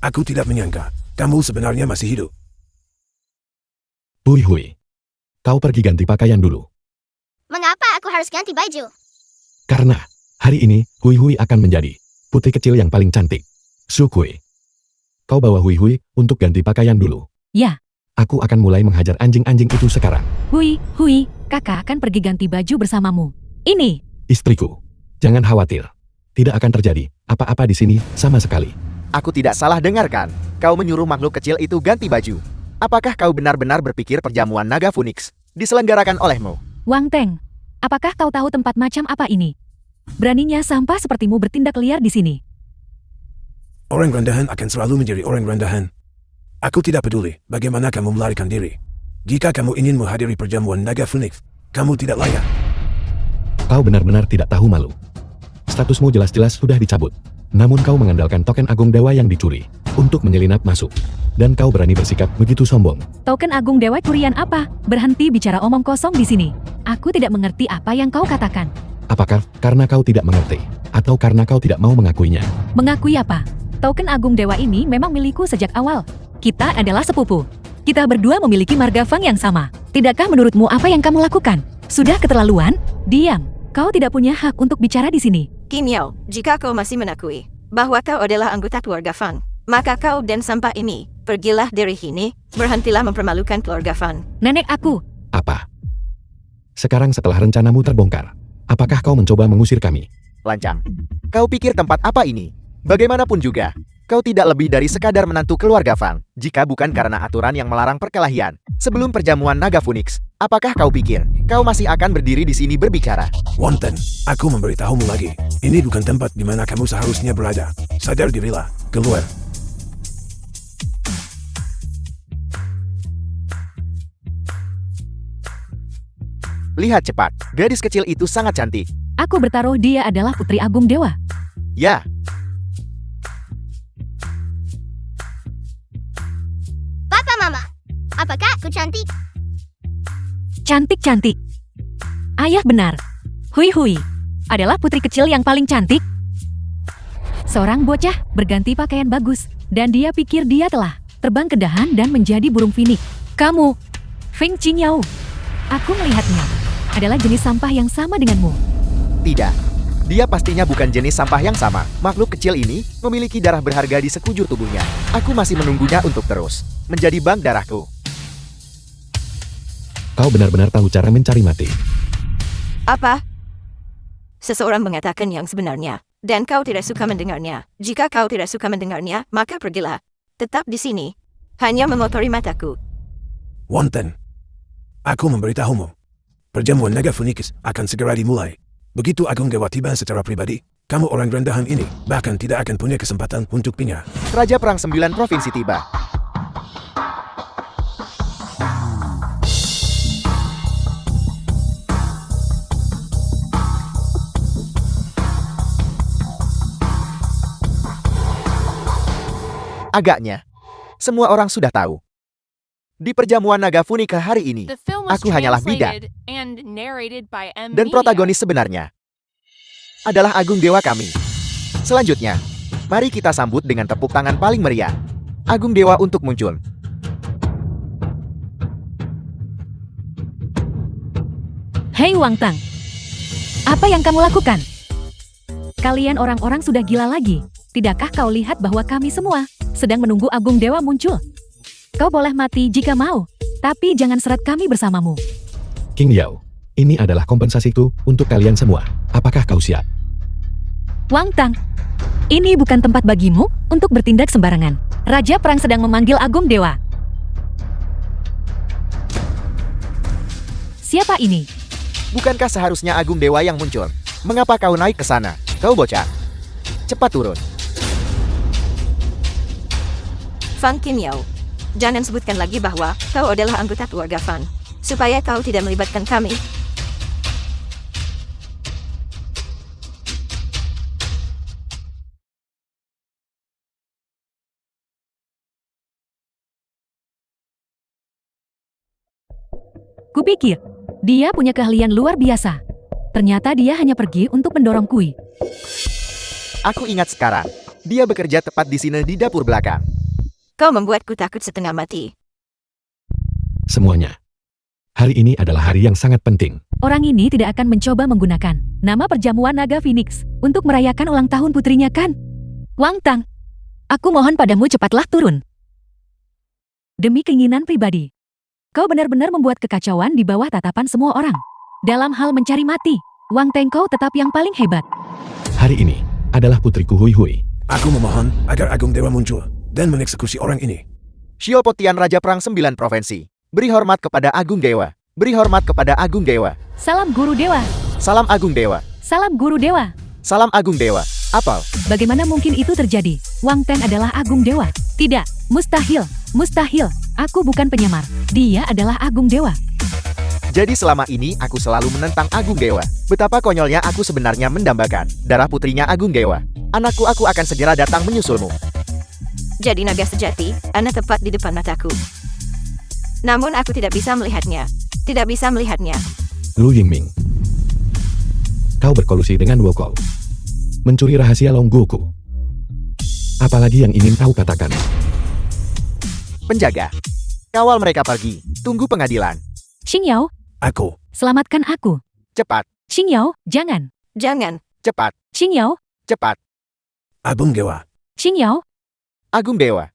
Aku tidak menyangka kamu sebenarnya masih hidup. Hui Hui, kau pergi ganti pakaian dulu. Mengapa aku harus ganti baju? Karena hari ini Hui Hui akan menjadi putri kecil yang paling cantik. Su Kui, kau bawa Hui Hui untuk ganti pakaian dulu. Ya. Aku akan mulai menghajar anjing-anjing itu sekarang. Hui, kakak akan pergi ganti baju bersamamu. Ini, Istriku, jangan khawatir. Tidak akan terjadi apa-apa di sini sama sekali. Aku tidak salah dengarkan. Kau menyuruh makhluk kecil itu ganti baju. Apakah kau benar-benar berpikir perjamuan naga Phoenix diselenggarakan olehmu? Wang Teng, apakah kau tahu tempat macam apa ini? Beraninya sampah sepertimu bertindak liar di sini. Orang rendahan akan selalu menjadi orang rendahan. Aku tidak peduli bagaimana kamu melarikan diri. Jika kamu ingin menghadiri perjamuan naga Phoenix, kamu tidak layak. Kau benar-benar tidak tahu malu. Statusmu jelas-jelas sudah dicabut. Namun kau mengandalkan token Agung Dewa yang dicuri untuk menyelinap masuk. Dan kau berani bersikap begitu sombong. Token Agung Dewa curian apa? Berhenti bicara omong kosong di sini. Aku tidak mengerti apa yang kau katakan. Apakah karena kau tidak mengerti? Atau karena kau tidak mau mengakuinya? Mengakui apa? Token Agung Dewa ini memang milikku sejak awal. Kita adalah sepupu. Kita berdua memiliki marga Fang yang sama. Tidakkah menurutmu apa yang kamu lakukan sudah keterlaluan? Diam. Kau tidak punya hak untuk bicara di sini. King Yao, jika kau masih mengakui bahwa kau adalah anggota keluarga Fan, maka kau dan sampah ini, pergilah dari sini, berhentilah mempermalukan keluarga Fan. Nenek aku, Apa? Sekarang setelah rencanamu terbongkar, apakah kau mencoba mengusir kami? Lancang. Kau pikir tempat apa ini? Bagaimanapun juga, kau tidak lebih dari sekadar menantu keluarga Fang. Jika bukan karena aturan yang melarang perkelahian sebelum perjamuan naga Phoenix, apakah kau pikir kau masih akan berdiri di sini berbicara? Wang Teng, aku memberitahumu lagi. Ini bukan tempat di mana kamu seharusnya berada. Sadar dirilah, keluar. Lihat cepat, gadis kecil itu sangat cantik. Aku bertaruh dia adalah Putri Agung Dewa. Ya, Papa Mama, apakah aku cantik? Cantik-cantik. Ayah benar. Hui, adalah putri kecil yang paling cantik. Seorang bocah berganti pakaian bagus, dan dia pikir dia telah terbang ke dahan dan menjadi burung finik. Kamu, Feng Qingyao. Aku melihatnya. Adalah jenis sampah yang sama denganmu. tidak. Dia pastinya bukan jenis sampah yang sama. Makhluk kecil ini memiliki darah berharga di sekujur tubuhnya. Aku masih menunggunya untuk terus menjadi bank darahku. Kau benar-benar tahu cara mencari mati. Apa? Seseorang mengatakan yang sebenarnya, dan kau tidak suka mendengarnya. Jika kau tidak suka mendengarnya, maka pergilah. Tetap di sini. Hanya mengotori mataku. Wonten. Aku memberitahumu. Perjamuan naga Phoenix akan segera dimulai. Begitu Agung Dewa tiba secara pribadi, kamu orang rendahan ini bahkan tidak akan punya kesempatan untuk pindah. Raja Perang 9 Provinsi tiba. Agaknya, semua orang sudah tahu. Di perjamuan naga Funika hari ini, The film was aku hanyalah bidan. translated and narrated by M. Dan Media. protagonis sebenarnya adalah Agung Dewa kami. Selanjutnya, mari kita sambut dengan tepuk tangan paling meriah. Agung Dewa untuk muncul. Hei Wang Tang, apa yang kamu lakukan? Kalian orang-orang sudah gila lagi. Tidakkah kau lihat bahwa kami semua sedang menunggu Agung Dewa muncul? Kau boleh mati jika mau, tapi jangan seret kami bersamamu. King Yao, ini adalah kompensasiku untuk kalian semua. Apakah kau siap? Wang Tang, ini bukan tempat bagimu untuk bertindak sembarangan. Raja Perang sedang memanggil Agung Dewa. Siapa ini? Bukankah seharusnya Agung Dewa yang muncul? Mengapa kau naik ke sana? Kau bocah. Cepat turun. Fan Qingyao, jangan sebutkan lagi bahwa kau adalah anggota keluarga Fan, supaya kau tidak melibatkan kami. Kupikir, dia punya keahlian luar biasa. Ternyata dia hanya pergi untuk mendorong kui. Aku ingat sekarang. Dia bekerja tepat di sini di dapur belakang. Kau membuatku takut setengah mati. Semuanya. Hari ini adalah hari yang sangat penting. Orang ini tidak akan mencoba menggunakan nama perjamuan naga Phoenix untuk merayakan ulang tahun putrinya kan? Wang Tang, aku mohon padamu cepatlah turun. Demi keinginan pribadi. Kau benar-benar membuat kekacauan di bawah tatapan semua orang. Dalam hal mencari mati, Wang Teng kau tetap yang paling hebat. Hari ini adalah putriku Hui Hui. Aku memohon agar Agung Dewa muncul dan mengeksekusi orang ini. Shio Potian Raja Perang 9 Provinsi. Beri hormat kepada Agung Dewa. Beri hormat kepada Agung Dewa. Salam Guru Dewa. Salam Agung Dewa. Salam Guru Dewa. Salam Agung Dewa. Apal. Bagaimana mungkin itu terjadi? Wang Teng adalah Agung Dewa. Tidak, mustahil. Mustahil. Aku bukan penyamar. Dia adalah Agung Dewa. Jadi selama ini aku selalu menentang Agung Dewa. Betapa konyolnya aku sebenarnya mendambakan darah putrinya Agung Dewa. Anakku, aku akan segera datang menyusulmu. Jadi naga sejati, anak tepat di depan mataku. Namun aku tidak bisa melihatnya. Tidak bisa melihatnya. Lu Yingming. Kau berkolusi dengan Woko. Mencuri rahasia Long Goku. Apalagi yang ingin kau katakan? Penjaga. Kawal mereka pergi. Tunggu pengadilan. Xingyao, Aku. selamatkan aku. Cepat. Xingyao, jangan. Jangan. Cepat. Xingyao, Cepat. Agung Dewa. Xingyao. Agung Dewa.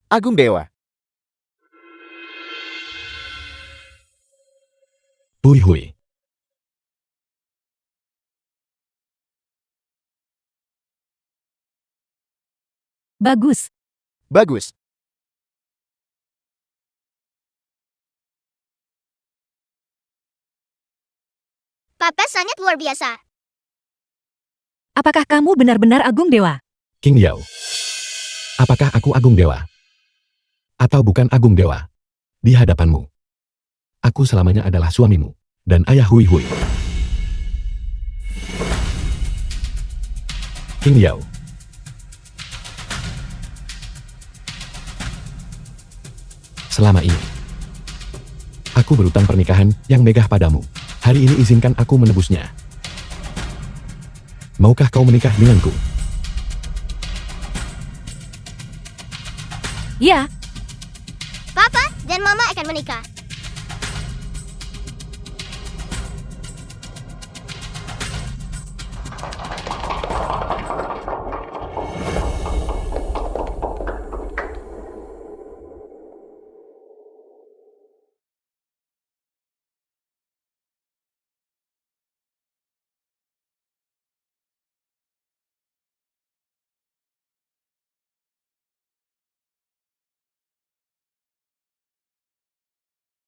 Agung Dewa. Hui Hui. Bagus. Bagus. Papa sangat luar biasa. Apakah kamu benar-benar Agung Dewa? King Yao. Apakah aku Agung Dewa? Atau bukan Agung Dewa? Di hadapanmu. Aku selamanya adalah suamimu dan ayah Hui Hui. King Liao. Selama ini, aku berutang pernikahan yang megah padamu. Hari ini izinkan aku menebusnya. Maukah kau menikah denganku? Ya, Papa dan Mama akan menikah.